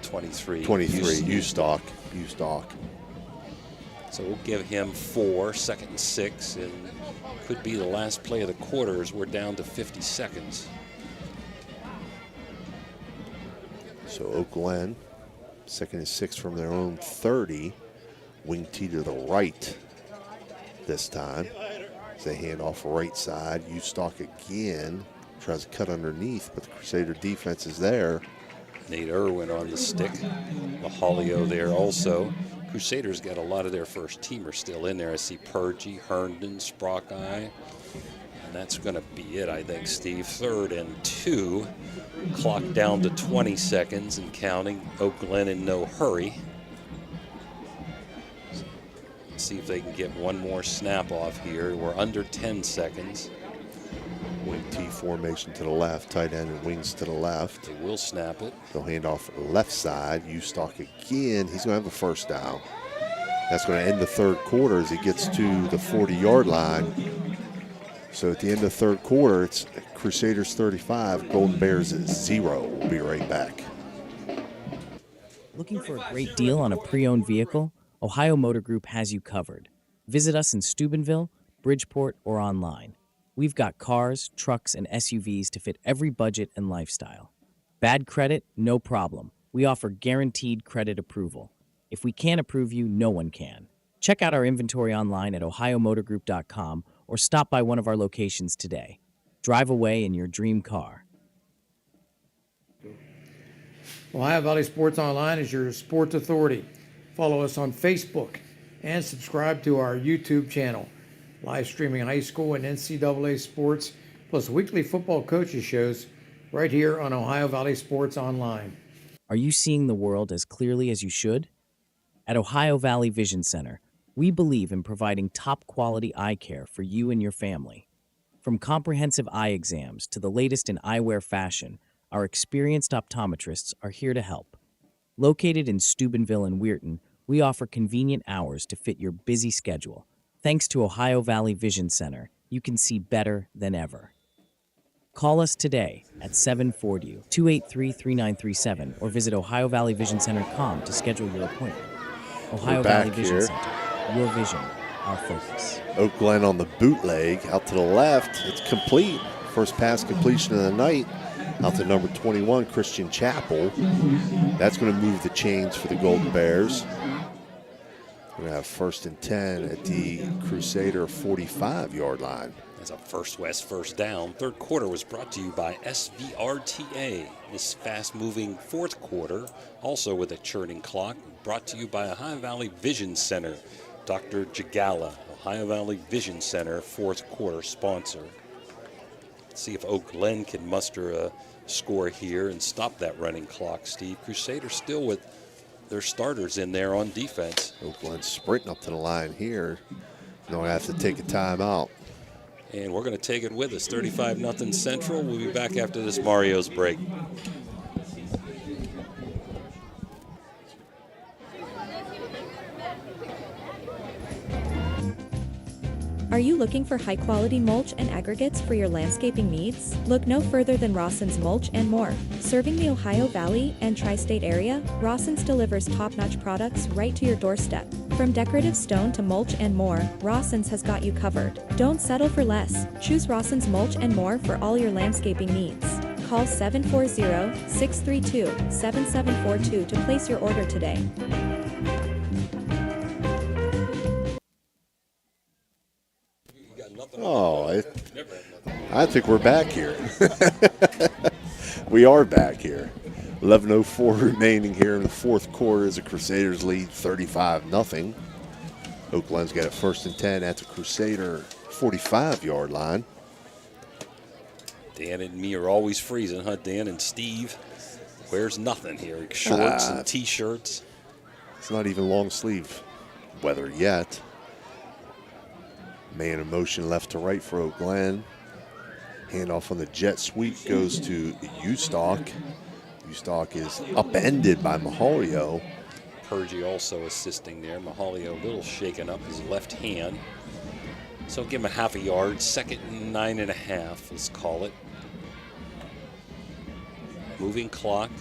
[SPEAKER 4] 23.
[SPEAKER 5] 23, U-Stock.
[SPEAKER 4] So we'll give him 4, 2nd and 6, and could be the last play of the quarter as we're down to 50 seconds.
[SPEAKER 5] So Oak Glen, 2nd and 6 from their own 30. Wing tee to the right this time. As they hand off right side, U-Stock again. Tries to cut underneath, but the Crusader defense is there.
[SPEAKER 4] Nate Irwin on the stick. Mahalio there also. Crusaders got a lot of their first teamers still in there. I see Purgy, Herndon, Sprockeye. And that's going to be it, I think, Steve. 3rd and 2. Clock down to 20 seconds and counting. Oak Glen in no hurry. Let's see if they can get one more snap off here. We're under 10 seconds.
[SPEAKER 5] Wing T formation to the left, tight end and wings to the left.
[SPEAKER 4] They will snap it.
[SPEAKER 5] They'll hand off left side. U-Stock again. He's going to have a first down. That's going to end the 3rd quarter as he gets to the 40-yard line. So at the end of the 3rd quarter, it's Crusaders 35, Golden Bears 0. We'll be right back.
[SPEAKER 17] Looking for a great deal on a pre-owned vehicle? Ohio Motor Group has you covered. Visit us in Steubenville, Bridgeport, or online. We've got cars, trucks, and SUVs to fit every budget and lifestyle. Bad credit? No problem. We offer guaranteed credit approval. If we can't approve you, no one can. Check out our inventory online at ohiomotorgroup.com or stop by one of our locations today. Drive away in your dream car.
[SPEAKER 19] Ohio Valley Sports Online is your sports authority. Follow us on Facebook and subscribe to our YouTube channel. Live streaming high school and NCAA sports, plus weekly football coaches shows right here on Ohio Valley Sports Online.
[SPEAKER 17] Are you seeing the world as clearly as you should? At Ohio Valley Vision Center, we believe in providing top-quality eye care for you and your family. From comprehensive eye exams to the latest in eyewear fashion, our experienced optometrists are here to help. Located in Steubenville and Weirton, we offer convenient hours to fit your busy schedule. Thanks to Ohio Valley Vision Center, you can see better than ever. Call us today at 740-283-3937 or visit OhioValleyVisionCenter.com to schedule your appointment. Ohio Valley Vision Center, your vision, our focus.
[SPEAKER 5] Oak Glen on the bootleg, out to the left. It's complete. First pass completion of the night. Out to number 21, Christian Chappell. That's going to move the chains for the Golden Bears. We're going to have 1st and 10 at the Crusader 45-yard line.
[SPEAKER 4] As a First West first down. Third quarter was brought to you by SVRTA. This fast-moving fourth quarter, also with a churning clock, brought to you by Ohio Valley Vision Center. Dr. Jagala, Ohio Valley Vision Center, fourth quarter sponsor. Let's see if Oak Glen can muster a score here and stop that running clock, Steve. Crusaders still with their starters in there on defense.
[SPEAKER 5] Oak Glen sprinting up to the line here. Don't have to take a timeout.
[SPEAKER 4] And we're going to take it with us, 35-0 Central. We'll be back after this Mario's break.
[SPEAKER 2] Are you looking for high-quality mulch and aggregates for your landscaping needs? Look no further than Rawson's Mulch and More. Serving the Ohio Valley and tri-state area, Rawson's delivers top-notch products right to your doorstep. From decorative stone to mulch and more, Rawson's has got you covered. Don't settle for less. Choose Rawson's Mulch and More for all your landscaping needs. Call 740-632-7742 to place your order today.
[SPEAKER 5] Oh, I think we're back here. We are back here. 11:04 remaining here in the fourth quarter as the Crusaders lead 35-0. Oak Glen's got it 1st and 10 at the Crusader 45-yard line.
[SPEAKER 4] Dan and me are always freezing, huh, Dan? And Steve wears nothing here. Shorts and T-shirts.
[SPEAKER 5] It's not even long sleeve weather yet. Man in motion left to right for Oak Glen. Handoff on the jet sweep goes to Ustock. Ustock is upended by Mahalio.
[SPEAKER 4] Purgie also assisting there. Mahalio a little shaken up his left hand. So give him a half a yard. 2nd and 9.5, let's call it. Moving clock.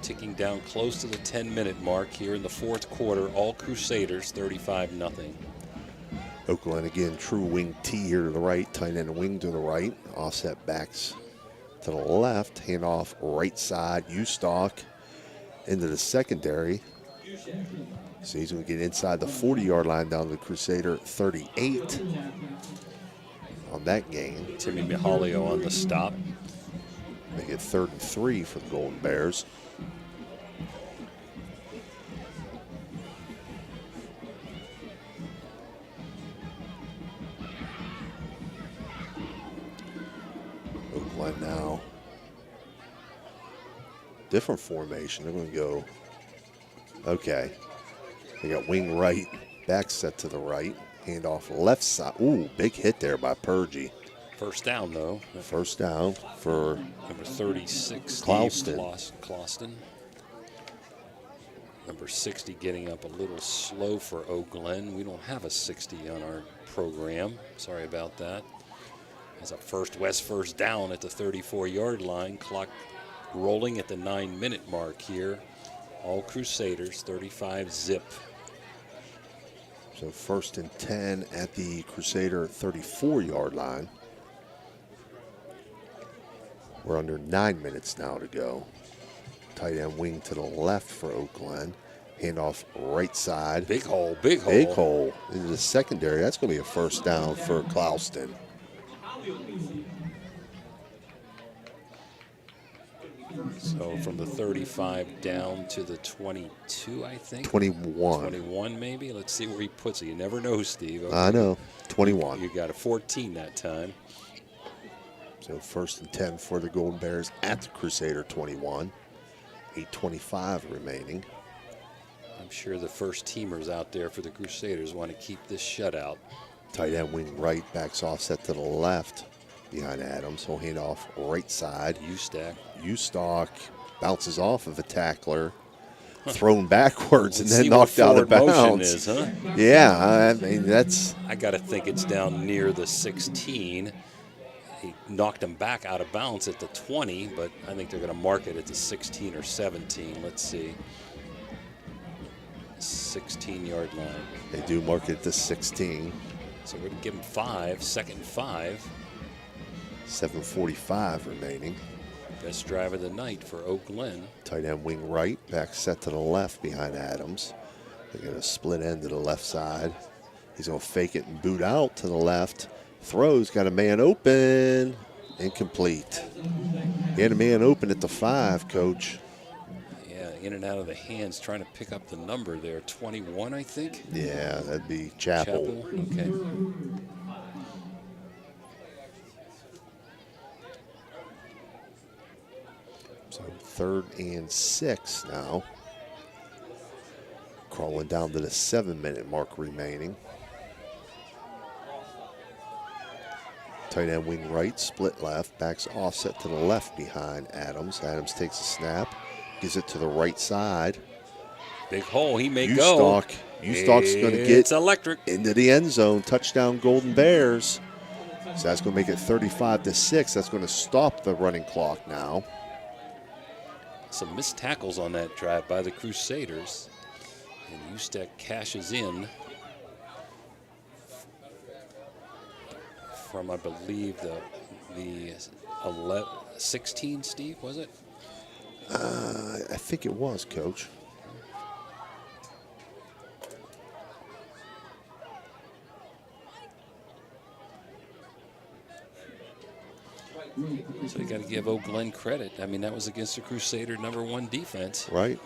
[SPEAKER 4] Ticking down close to the 10-minute mark here in the fourth quarter. All Crusaders 35-0.
[SPEAKER 5] Oak Glen again, true wing T here to the right, tight end wing to the right, offset backs to the left, handoff right side, Ustock into the secondary. So he's going to get inside the 40-yard line down to the Crusader 38 on that gain.
[SPEAKER 4] Timmy Mihalio on the stop.
[SPEAKER 5] Make it 3rd and 3 for the Golden Bears. Oakland now. Different formation. They're going to go, okay. They got wing right, back set to the right, handoff left side. Ooh, big hit there by Purgie.
[SPEAKER 4] First down, though.
[SPEAKER 5] First down for
[SPEAKER 4] number 36, Clauston. Number 60 getting up a little slow for Oak Glen. We don't have a 60 on our program. Sorry about that. As a First West first down at the 34-yard line. Clock rolling at the 9-minute mark here. All Crusaders, 35 zip.
[SPEAKER 5] So 1st and 10 at the Crusader 34-yard line. We're under 9 minutes now to go. Tight end wing to the left for Oak Glen. Handoff right side.
[SPEAKER 4] Big hole, big hole.
[SPEAKER 5] Big hole into the secondary. That's going to be a first down for Clauston.
[SPEAKER 4] So from the 35 down to the 22, I think.
[SPEAKER 5] 21.
[SPEAKER 4] 21 maybe. Let's see where he puts it. You never know, Steve. Okay.
[SPEAKER 5] I know. 21.
[SPEAKER 4] You got a 14 that time.
[SPEAKER 5] So 1st and 10 for the Golden Bears at the Crusader 21. 8:25 remaining.
[SPEAKER 4] I'm sure the first teamers out there for the Crusaders want to keep this shutout.
[SPEAKER 5] Tight end wing right, backs offset to the left behind Adams. He'll hand off right side. Ustock bounces off of a tackler, thrown backwards, and then knocked out of bounds.
[SPEAKER 4] Is, huh?
[SPEAKER 5] Yeah, I mean, that's...
[SPEAKER 4] I got to think it's down near the 16. He knocked him back out of bounds at the 20, but I think they're going to mark it at the 16 or 17. Let's see. 16-yard line.
[SPEAKER 5] They do mark it at the 16.
[SPEAKER 4] So we're going to give him 5, 2nd and 5.
[SPEAKER 5] 7:45 remaining.
[SPEAKER 4] Best drive of the night for Oak Glen.
[SPEAKER 5] Tight end wing right, back set to the left behind Adams. They're going to split end to the left side. He's going to fake it and boot out to the left. Throws, got a man open. Incomplete. He had a man open at the 5, Coach.
[SPEAKER 4] Yeah, in and out of the hands, trying to pick up the number there. 21, I think?
[SPEAKER 5] Yeah, that'd be Chapel.
[SPEAKER 4] Okay.
[SPEAKER 5] So 3rd and 6 now. Crawling down to the 7-minute mark remaining. Tight end wing right, split left, backs offset to the left behind Adams. Adams takes a snap, gives it to the right side.
[SPEAKER 4] Big hole, he may go.
[SPEAKER 5] Ustock's going to get into the end zone. Touchdown, Golden Bears. So that's going to make it 35-6. That's going to stop the running clock now.
[SPEAKER 4] Some missed tackles on that drive by the Crusaders. And Ustock cashes in from, I believe, the 16, Steve, was it?
[SPEAKER 5] I think it was, Coach.
[SPEAKER 4] So you got to give Glen credit. I mean, that was against the Crusader #1 defense.
[SPEAKER 5] Right.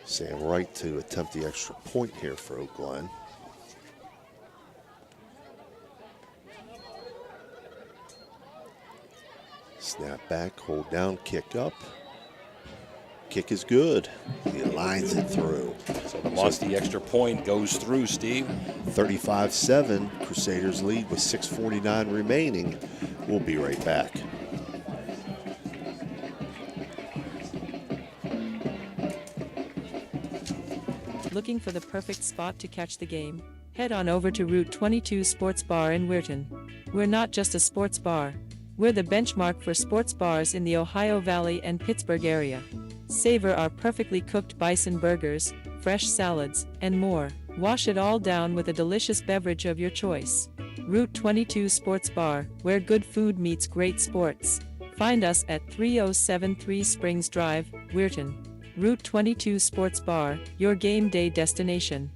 [SPEAKER 5] Sam Wright to attempt the extra point here for Glen. Snap back, hold down, kick up. Kick is good. He lines it through.
[SPEAKER 4] So the Mosty extra point goes through, Steve.
[SPEAKER 5] 35-7, Crusaders lead with 6:49 remaining. We'll be right back.
[SPEAKER 1] Looking for the perfect spot to catch the game? Head on over to Route 22 Sports Bar in Weirton. We're not just a sports bar. We're the benchmark for sports bars in the Ohio Valley and Pittsburgh area. Savor our perfectly cooked bison burgers, fresh salads, and more. Wash it all down with a delicious beverage of your choice. Route 22 Sports Bar, where good food meets great sports. Find us at 3073 Springs Drive, Weirton. Route 22 Sports Bar, your game day destination.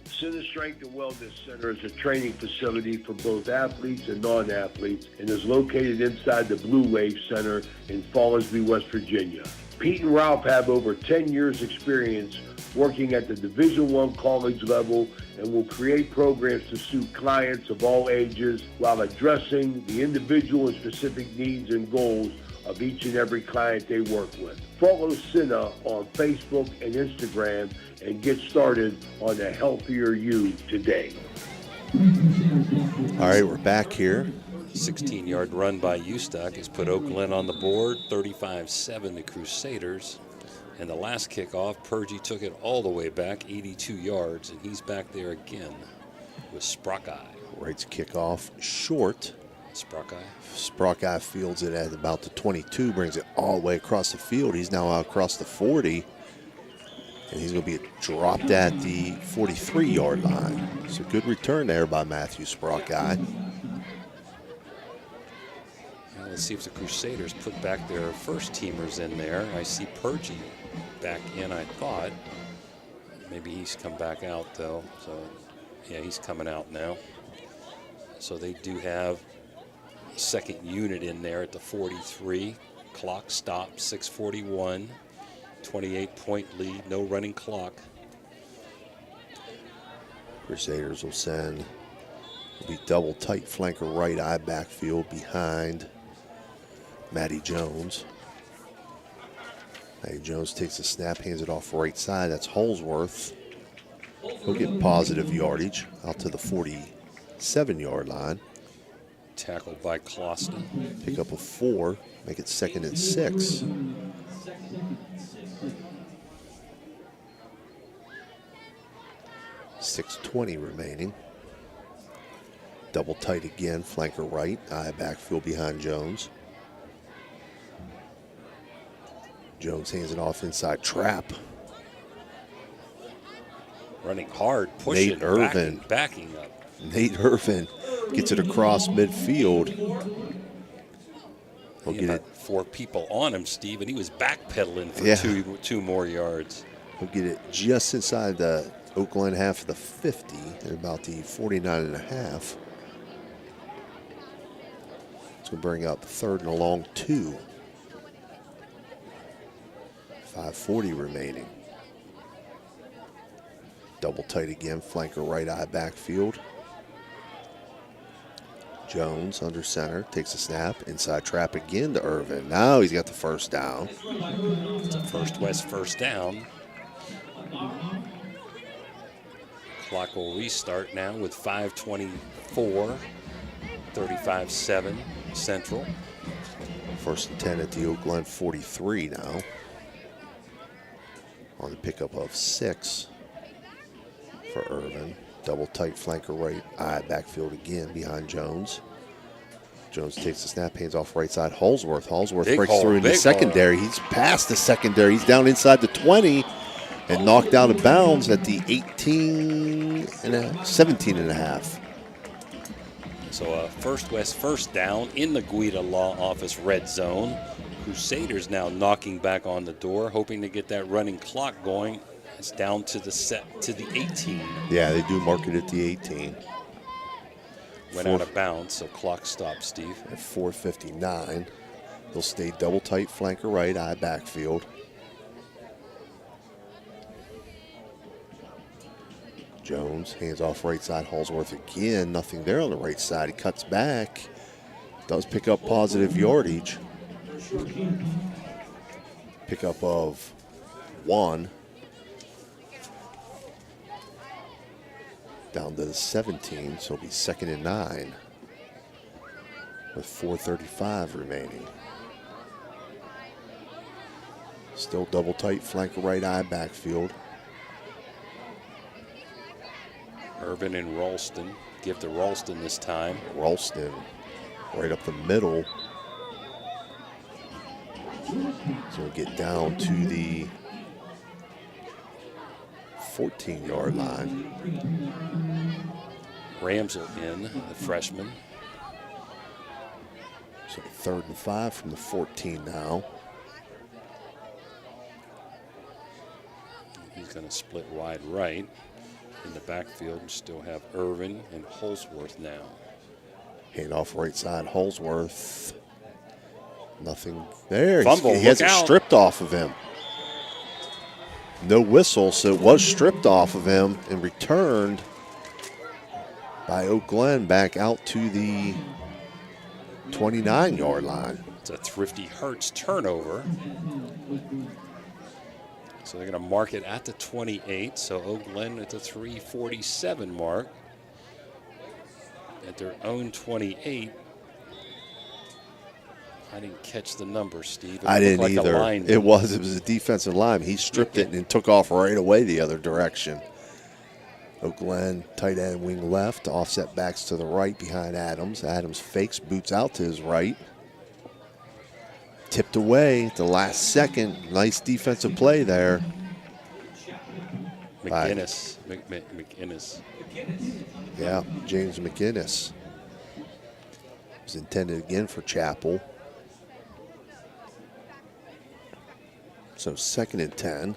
[SPEAKER 20] Center Strength and Wellness Center is a training facility for both athletes and non-athletes and is located inside the Blue Wave Center in Fallersby, West Virginia. Pete and Ralph have over 10 years experience working at the Division I college level and will create programs to suit clients of all ages while addressing the individual and specific needs and goals of each and every client they work with. Follow Cinna on Facebook and Instagram and get started on a healthier you today.
[SPEAKER 5] All right, we're back here.
[SPEAKER 4] 16-yard run by Ustock has put Glen on the board, 35-7 the Crusaders. And the last kickoff, Purgie took it all the way back, 82 yards, and he's back there again with Sprockeye.
[SPEAKER 5] Wright's kickoff short. Sprockeye fields it at about the 22, brings it all the way across the field. He's now out across the 40, and he's going to be dropped at the 43-yard line. So good return there by Matthew Sprockeye.
[SPEAKER 4] Well, let's see if the Crusaders put back their first teamers in there. I see Purgie back in, I thought. Maybe he's come back out, though. So, yeah, he's coming out now. So they do have second unit in there at the 43. Clock stopped, 6:41. 28-point lead, no running clock.
[SPEAKER 5] Crusaders will send, will be double tight flanker right eye backfield behind Matty Jones. Matty Jones takes the snap, hands it off right side. That's Holsworth. He'll get positive yardage out to the 47-yard line.
[SPEAKER 4] Tackled by Closta.
[SPEAKER 5] Pick up a 4, make it 2nd and 6. .620 remaining. Double tight again, flanker right, eye backfield behind Jones. Jones hands it off inside trap.
[SPEAKER 4] Running hard, pushing,
[SPEAKER 5] Nate Irvin.
[SPEAKER 4] backing up.
[SPEAKER 5] Nate Irvin gets it across midfield. He'll
[SPEAKER 4] He
[SPEAKER 5] get
[SPEAKER 4] had
[SPEAKER 5] it.
[SPEAKER 4] 4 people on him, Steve, and he was backpedaling for
[SPEAKER 5] Yeah.
[SPEAKER 4] two more yards.
[SPEAKER 5] He'll get it just inside the Oak Glen half of the 50 at about the 49.5. It's going to bring up 3rd and a long 2. 5:40 remaining. Double tight again, flanker right eye backfield. Jones under center, takes a snap, inside trap again to Irvin. Now he's got the first down.
[SPEAKER 4] It's a First West first down. Clock will restart now with 5:24, 35-7 Central.
[SPEAKER 5] 1st and 10 at the Oak Glen 43 now. On the pickup of 6 for Irvin. Double tight flanker right eye backfield again behind Jones. Jones takes the snap, hands off right side. Holsworth
[SPEAKER 4] Big
[SPEAKER 5] breaks
[SPEAKER 4] hole,
[SPEAKER 5] through in the
[SPEAKER 4] big
[SPEAKER 5] secondary. He's past the secondary. He's down inside the 20 and knocked out of bounds at the 17 and a half.
[SPEAKER 4] So a First West first down in the Guida Law Office red zone. Crusaders now knocking back on the door, hoping to get that running clock going. It's down to the 18.
[SPEAKER 5] Yeah, they do mark it at the 18.
[SPEAKER 4] Went out of bounds, so clock stopped, Steve.
[SPEAKER 5] At 4:59. They'll stay double tight flanker right eye backfield. Jones hands off right side. Holsworth again. Nothing there on the right side. He cuts back. Does pick up positive yardage. Pickup of 1. Down to the 17, so it'll be 2nd and 9 with 4:35 remaining. Still double tight flank right eye backfield.
[SPEAKER 4] Irvin and Ralston. Give to Ralston this time.
[SPEAKER 5] Ralston right up the middle. So we'll get down to the 14-yard line.
[SPEAKER 4] Ramsell in, the freshman.
[SPEAKER 5] So 3rd and 5 from the 14 now.
[SPEAKER 4] He's going to split wide right. In the backfield, we still have Irvin and Holsworth now.
[SPEAKER 5] Hand off right side, Holsworth. Nothing there.
[SPEAKER 4] Fumble,
[SPEAKER 5] He has it
[SPEAKER 4] out.
[SPEAKER 5] stripped off of him. No whistle, so it was stripped off of him and returned by Oak Glen back out to the 29-yard line.
[SPEAKER 4] It's a Thrifty Hertz turnover. So they're going to mark it at the 28. So Oak Glen at the 3:47 mark. At their own 28. I didn't catch the number, Steve.
[SPEAKER 5] I didn't
[SPEAKER 4] like
[SPEAKER 5] either.
[SPEAKER 4] A line.
[SPEAKER 5] It was a defensive line. He stripped it and took off right away the other direction. Oak Glen, tight end, wing left, offset backs to the right behind Adams. Adams fakes, boots out to his right. Tipped away at the last second. Nice defensive play there.
[SPEAKER 4] McInnes. McInnes.
[SPEAKER 5] Yeah, James McInnes. Was intended again for Chapel. So 2nd and 10.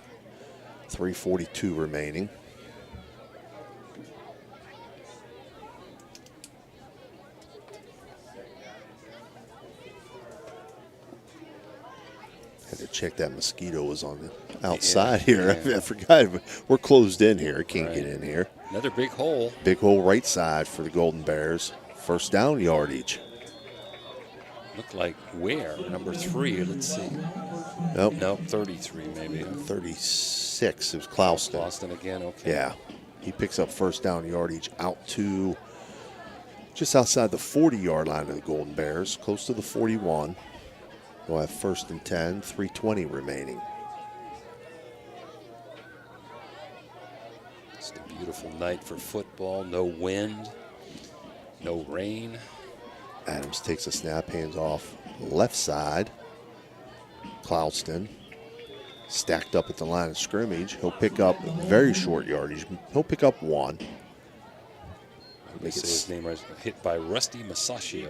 [SPEAKER 5] 3:42 remaining. Had to check that mosquito was on the outside here.
[SPEAKER 4] Yeah.
[SPEAKER 5] I forgot. We're closed in here. Can't get in here.
[SPEAKER 4] Another big hole.
[SPEAKER 5] Big hole right side for the Golden Bears. First down yardage.
[SPEAKER 4] Looked like where? Number 3. Let's see.
[SPEAKER 5] Nope.
[SPEAKER 4] 33 maybe.
[SPEAKER 5] 36. It was Clouston.
[SPEAKER 4] Clouston again. Okay.
[SPEAKER 5] Yeah. He picks up first down yardage out to just outside the 40-yard line of the Golden Bears, close to the 41. We'll have 1st and 10, 3:20 remaining.
[SPEAKER 4] It's a beautiful night for football. No wind, no rain.
[SPEAKER 5] Adams takes a snap, hands off left side. Clouston stacked up at the line of scrimmage. He'll pick up very short yardage. He'll pick up 1.
[SPEAKER 4] They say his name was hit by Rusty Masaccio.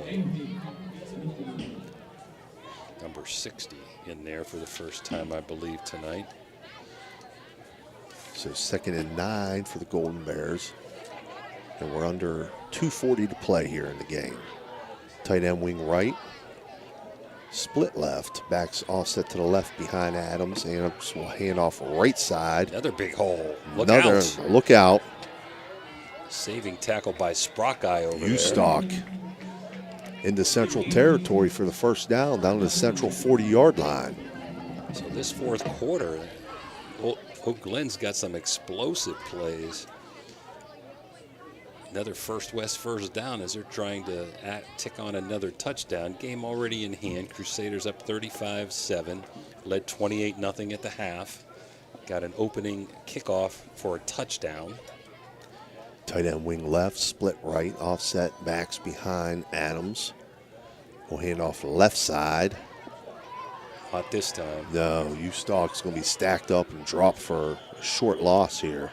[SPEAKER 4] Number 60 in there for the first time, I believe, tonight.
[SPEAKER 5] So 2nd and 9 for the Golden Bears. And we're under 2:40 to play here in the game. Tight end wing right. Split left. Backs offset to the left behind Adams. Adams will hand off right side.
[SPEAKER 4] Another big hole. Look out.
[SPEAKER 5] Look out.
[SPEAKER 4] Saving tackle by Sprockeye over there.
[SPEAKER 5] Ustock into central territory for the first down to the central 40-yard line.
[SPEAKER 4] So this fourth quarter, Oak Glen's got some explosive plays. Another First West first down as they're trying to tick on another touchdown. Game already in hand. Crusaders up 35-7, led 28-0 at the half. Got an opening kickoff for a touchdown.
[SPEAKER 5] Tight end wing left, split right, offset backs behind Adams. We'll hand off left side.
[SPEAKER 4] Not this time.
[SPEAKER 5] No, Ustock's going to be stacked up and dropped for a short loss here.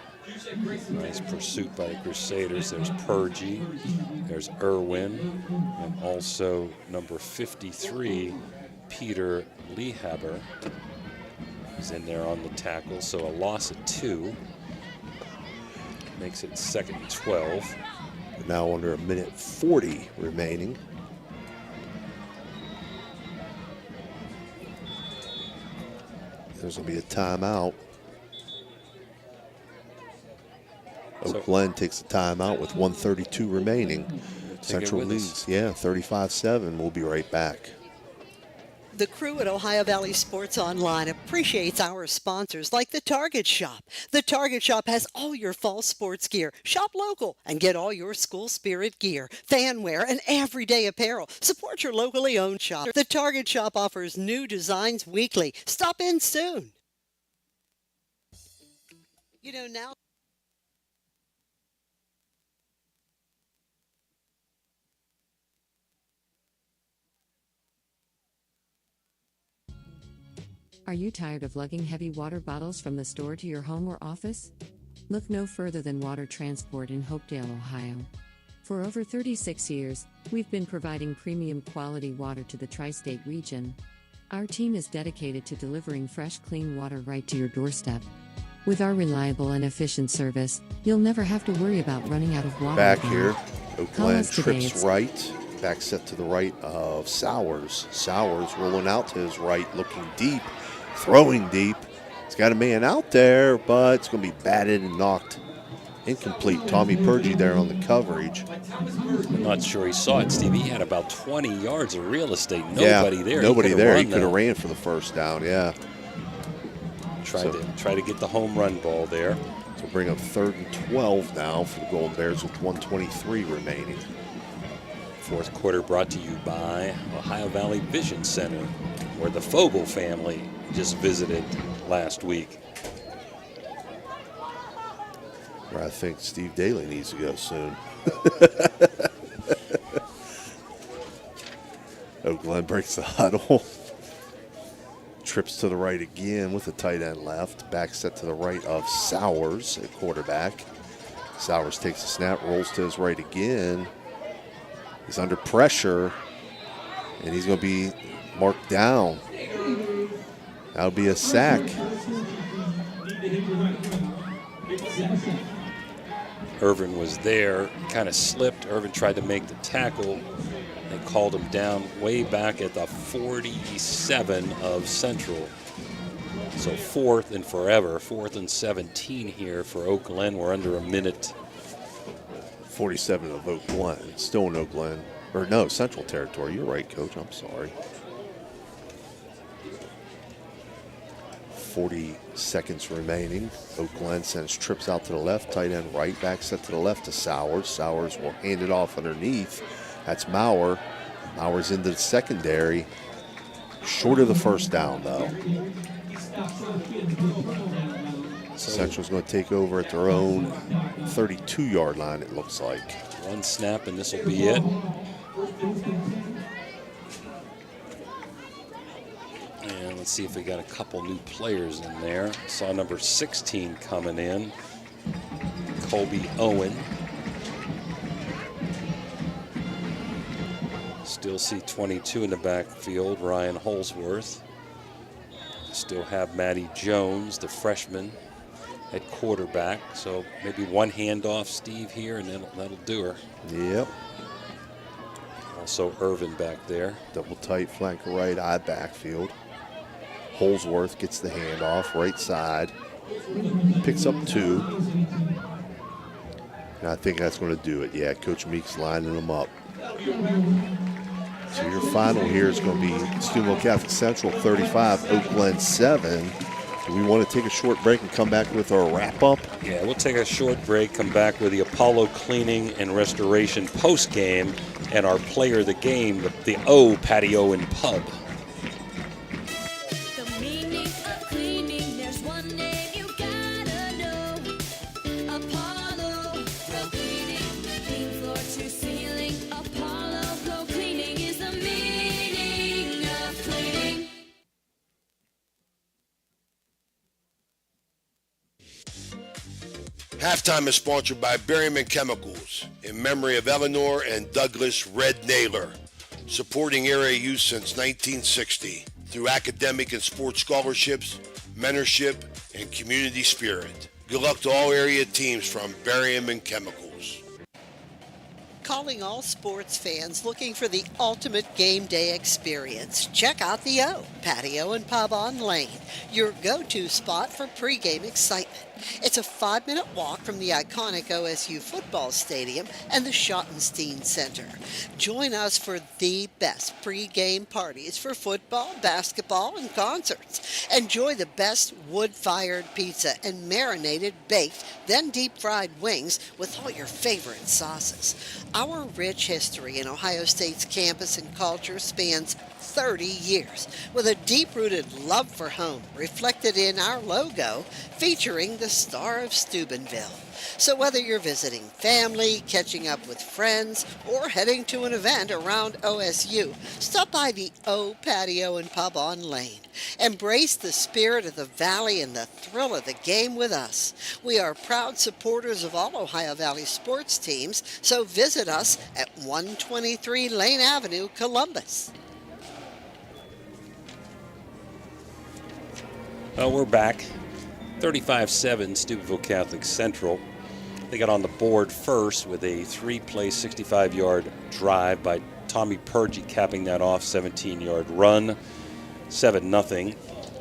[SPEAKER 4] Nice pursuit by the Crusaders. There's Purgie, there's Irwin, and also number 53, Peter Lehaber, is in there on the tackle. So a loss of 2 makes it 2nd and 12.
[SPEAKER 5] Now under 1:40 remaining. There's going to be a timeout. Oak Glen takes a timeout with 1:32 remaining. Central leads, 35-7. We'll be right back.
[SPEAKER 18] The crew at Ohio Valley Sports Online appreciates our sponsors like the Target Shop. The Target Shop has all your fall sports gear. Shop local and get all your school spirit gear, fan wear, and everyday apparel. Support your locally owned shop. The Target Shop offers new designs weekly. Stop in soon. You know, now
[SPEAKER 1] Are you tired of lugging heavy water bottles from the store to your home or office? Look no further than Water Transport in Hopedale, Ohio. For over 36 years, we've been providing premium quality water to the tri-state region. Our team is dedicated to delivering fresh, clean water right to your doorstep. With our reliable and efficient service, you'll never have to worry about running out of water.
[SPEAKER 5] Back
[SPEAKER 1] again.
[SPEAKER 5] here, Oak
[SPEAKER 1] Call
[SPEAKER 5] Glen
[SPEAKER 1] us today.
[SPEAKER 5] trips right. Back set to the right of Sowers. Sowers rolling out to his right, looking deep, throwing deep. He's got a man out there, but it's going to be batted and knocked incomplete. Tommy Purgie there on the coverage.
[SPEAKER 4] I'm not sure he saw it, Steve. He had about 20 yards of real estate. Nobody there.
[SPEAKER 5] Nobody there. He
[SPEAKER 4] run
[SPEAKER 5] could have
[SPEAKER 4] that.
[SPEAKER 5] ran for the first down, yeah.
[SPEAKER 4] Try to get the home run ball there.
[SPEAKER 5] So bring up 3rd and 12 now for the Golden Bears with 1:23 remaining.
[SPEAKER 4] Fourth quarter brought to you by Ohio Valley Vision Center, where the Fogel family just visited last week.
[SPEAKER 5] Where I think Steve Daly needs to go soon. Oak Glen breaks the huddle. Trips to the right again with the tight end left. Back set to the right of Sowers at quarterback. Sowers takes a snap, rolls to his right again. He's under pressure, and he's going to be marked down. That'll be a sack.
[SPEAKER 4] Irvin was there, kind of slipped. Irvin tried to make the tackle. They called him down way back at the 47 of Central. So 4th and forever, 4th and 17 here for Oak Glen. We're under a minute.
[SPEAKER 5] 47 of Oak Glen. Still in Oak Glen. Or no, Central Territory. You're right, Coach. I'm sorry. 40 seconds remaining. Oak Glen sends trips out to the left. Tight end right. Back set to the left to Sowers. Sowers will hand it off underneath. That's Maurer. Maurer's into the secondary. Short of the first down, though. Central's going to take over at their own 32-yard line, it looks like.
[SPEAKER 4] One snap, and this will be it. And let's see if we got a couple new players in there. Saw number 16 coming in, Colby Owen. Still see 22 in the backfield, Ryan Holsworth. Still have Matty Jones, the freshman, at quarterback. So maybe one handoff, Steve, here, and that'll do her.
[SPEAKER 5] Yep.
[SPEAKER 4] Also Irvin back there.
[SPEAKER 5] Double tight flank right eye backfield. Holsworth gets the handoff, right side. Picks up 2. And I think that's going to do it. Yeah, Coach Meek's lining them up. So your final here is going to be Steubenville Catholic Central 35, Oak Glen 7. Do we want to take a short break and come back with our wrap-up?
[SPEAKER 4] Yeah, we'll take a short break, come back with the Apollo Cleaning and Restoration post-game and our player of the game, the O Patio and Pub.
[SPEAKER 12] The meaning of cleaning, there's one name you gotta know. Apollo Pro Cleaning, clean floor to ceiling. Apollo Pro Cleaning is the meaning of cleaning.
[SPEAKER 10] Halftime is sponsored by Berryman Chemicals in memory of Eleanor and Douglas Red Naylor, supporting area youth since 1960 through academic and sports scholarships, mentorship, and community spirit. Good luck to all area teams from Berryman Chemicals.
[SPEAKER 18] Calling all sports fans looking for the ultimate game day experience. Check out the O Patio and Pub on Lane, your go-to spot for pregame excitement. It's a 5-minute walk from the iconic OSU football stadium and the Schottenstein Center. Join us for the best pregame parties for football, basketball, and concerts. Enjoy the best wood-fired pizza and marinated baked, then deep-fried wings with all your favorite sauces. Our rich history in Ohio State's campus and culture spans 30 years, with a deep-rooted love for home reflected in our logo featuring the Star of Steubenville. So whether you're visiting family, catching up with friends, or heading to an event around OSU, stop by the O Patio and Pub on Lane. Embrace the spirit of the Valley and the thrill of the game with us. We are proud supporters of all Ohio Valley sports teams, so visit us at 123 Lane Avenue, Columbus.
[SPEAKER 4] Well, we're back. 35-7 Steubenville Catholic Central. They got on the board first with a 3-play, 65-yard drive by Tommy Purgie, capping that off, 17-yard run. 7-0.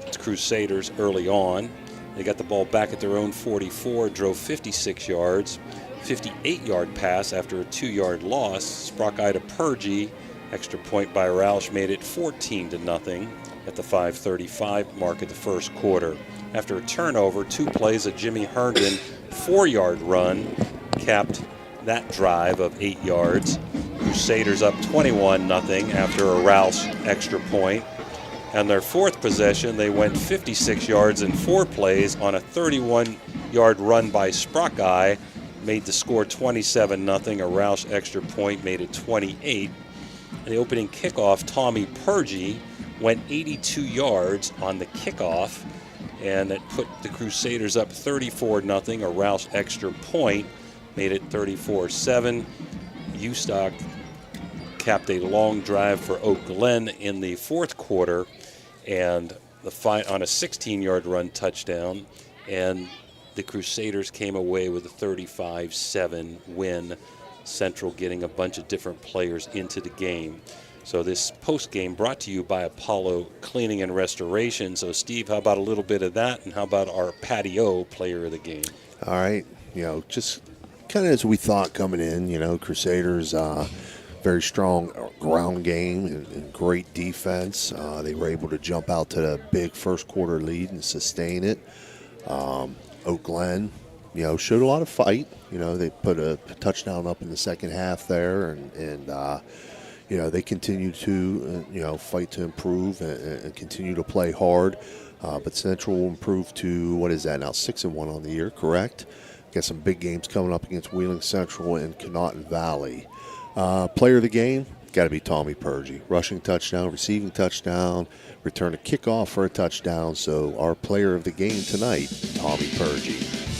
[SPEAKER 4] It's Crusaders early on. They got the ball back at their own 44, drove 56 yards. 58-yard pass after a 2-yard loss. Sprock eye to Purgie. Extra point by Roush made it 14-0 at the 5:35 mark of the first quarter. After a turnover, 2 plays, a Jimmy Herndon 4-yard run capped that drive of 8 yards. Crusaders up 21-0 after a Roush extra point. And their fourth possession, they went 56 yards in 4 plays on a 31-yard run by Sprockeye, made the score 27-0. A Roush extra point made it 28. The opening kickoff, Tommy Purgie went 82 yards on the kickoff, and that put the Crusaders up 34-0. A Roush extra point made it 34-7. Ustock capped a long drive for Oak Glen in the fourth quarter, and on a 16-yard run touchdown, and the Crusaders came away with a 35-7 win. Central getting a bunch of different players into the game. So this post-game brought to you by Apollo Cleaning and Restoration. So, Steve, how about a little bit of that, and how about our patio player of the game?
[SPEAKER 5] All right. Just kind of as we thought coming in, Crusaders, very strong ground game and great defense. They were able to jump out to the big first quarter lead and sustain it. Oak Glen, showed a lot of fight. They put a touchdown up in the second half there, and they continue to, fight to improve and continue to play hard. But Central will improve to, what is that now, 6-1 on the year, correct? Got some big games coming up against Wheeling Central and Conotton Valley. Player of the game, got to be Tommy Purgie. Rushing touchdown, receiving touchdown, return a kickoff for a touchdown. So our player of the game tonight, Tommy Purgie.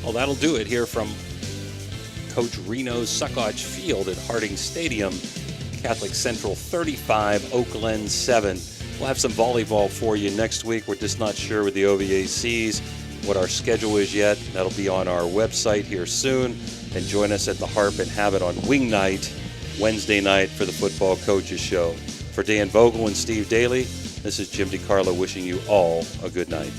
[SPEAKER 4] Well, that'll do it here from Coach Reno's Suckoch Field at Harding Stadium. Catholic Central 35, Oak Glen 7. We'll have some volleyball for you next week. We're just not sure with the OVACs what our schedule is yet. That'll be on our website here soon. And join us at the Harp and have it on Wing Night, Wednesday night for the Football Coaches Show. For Dan Vogel and Steve Daly, this is Jim DiCarlo wishing you all a good night.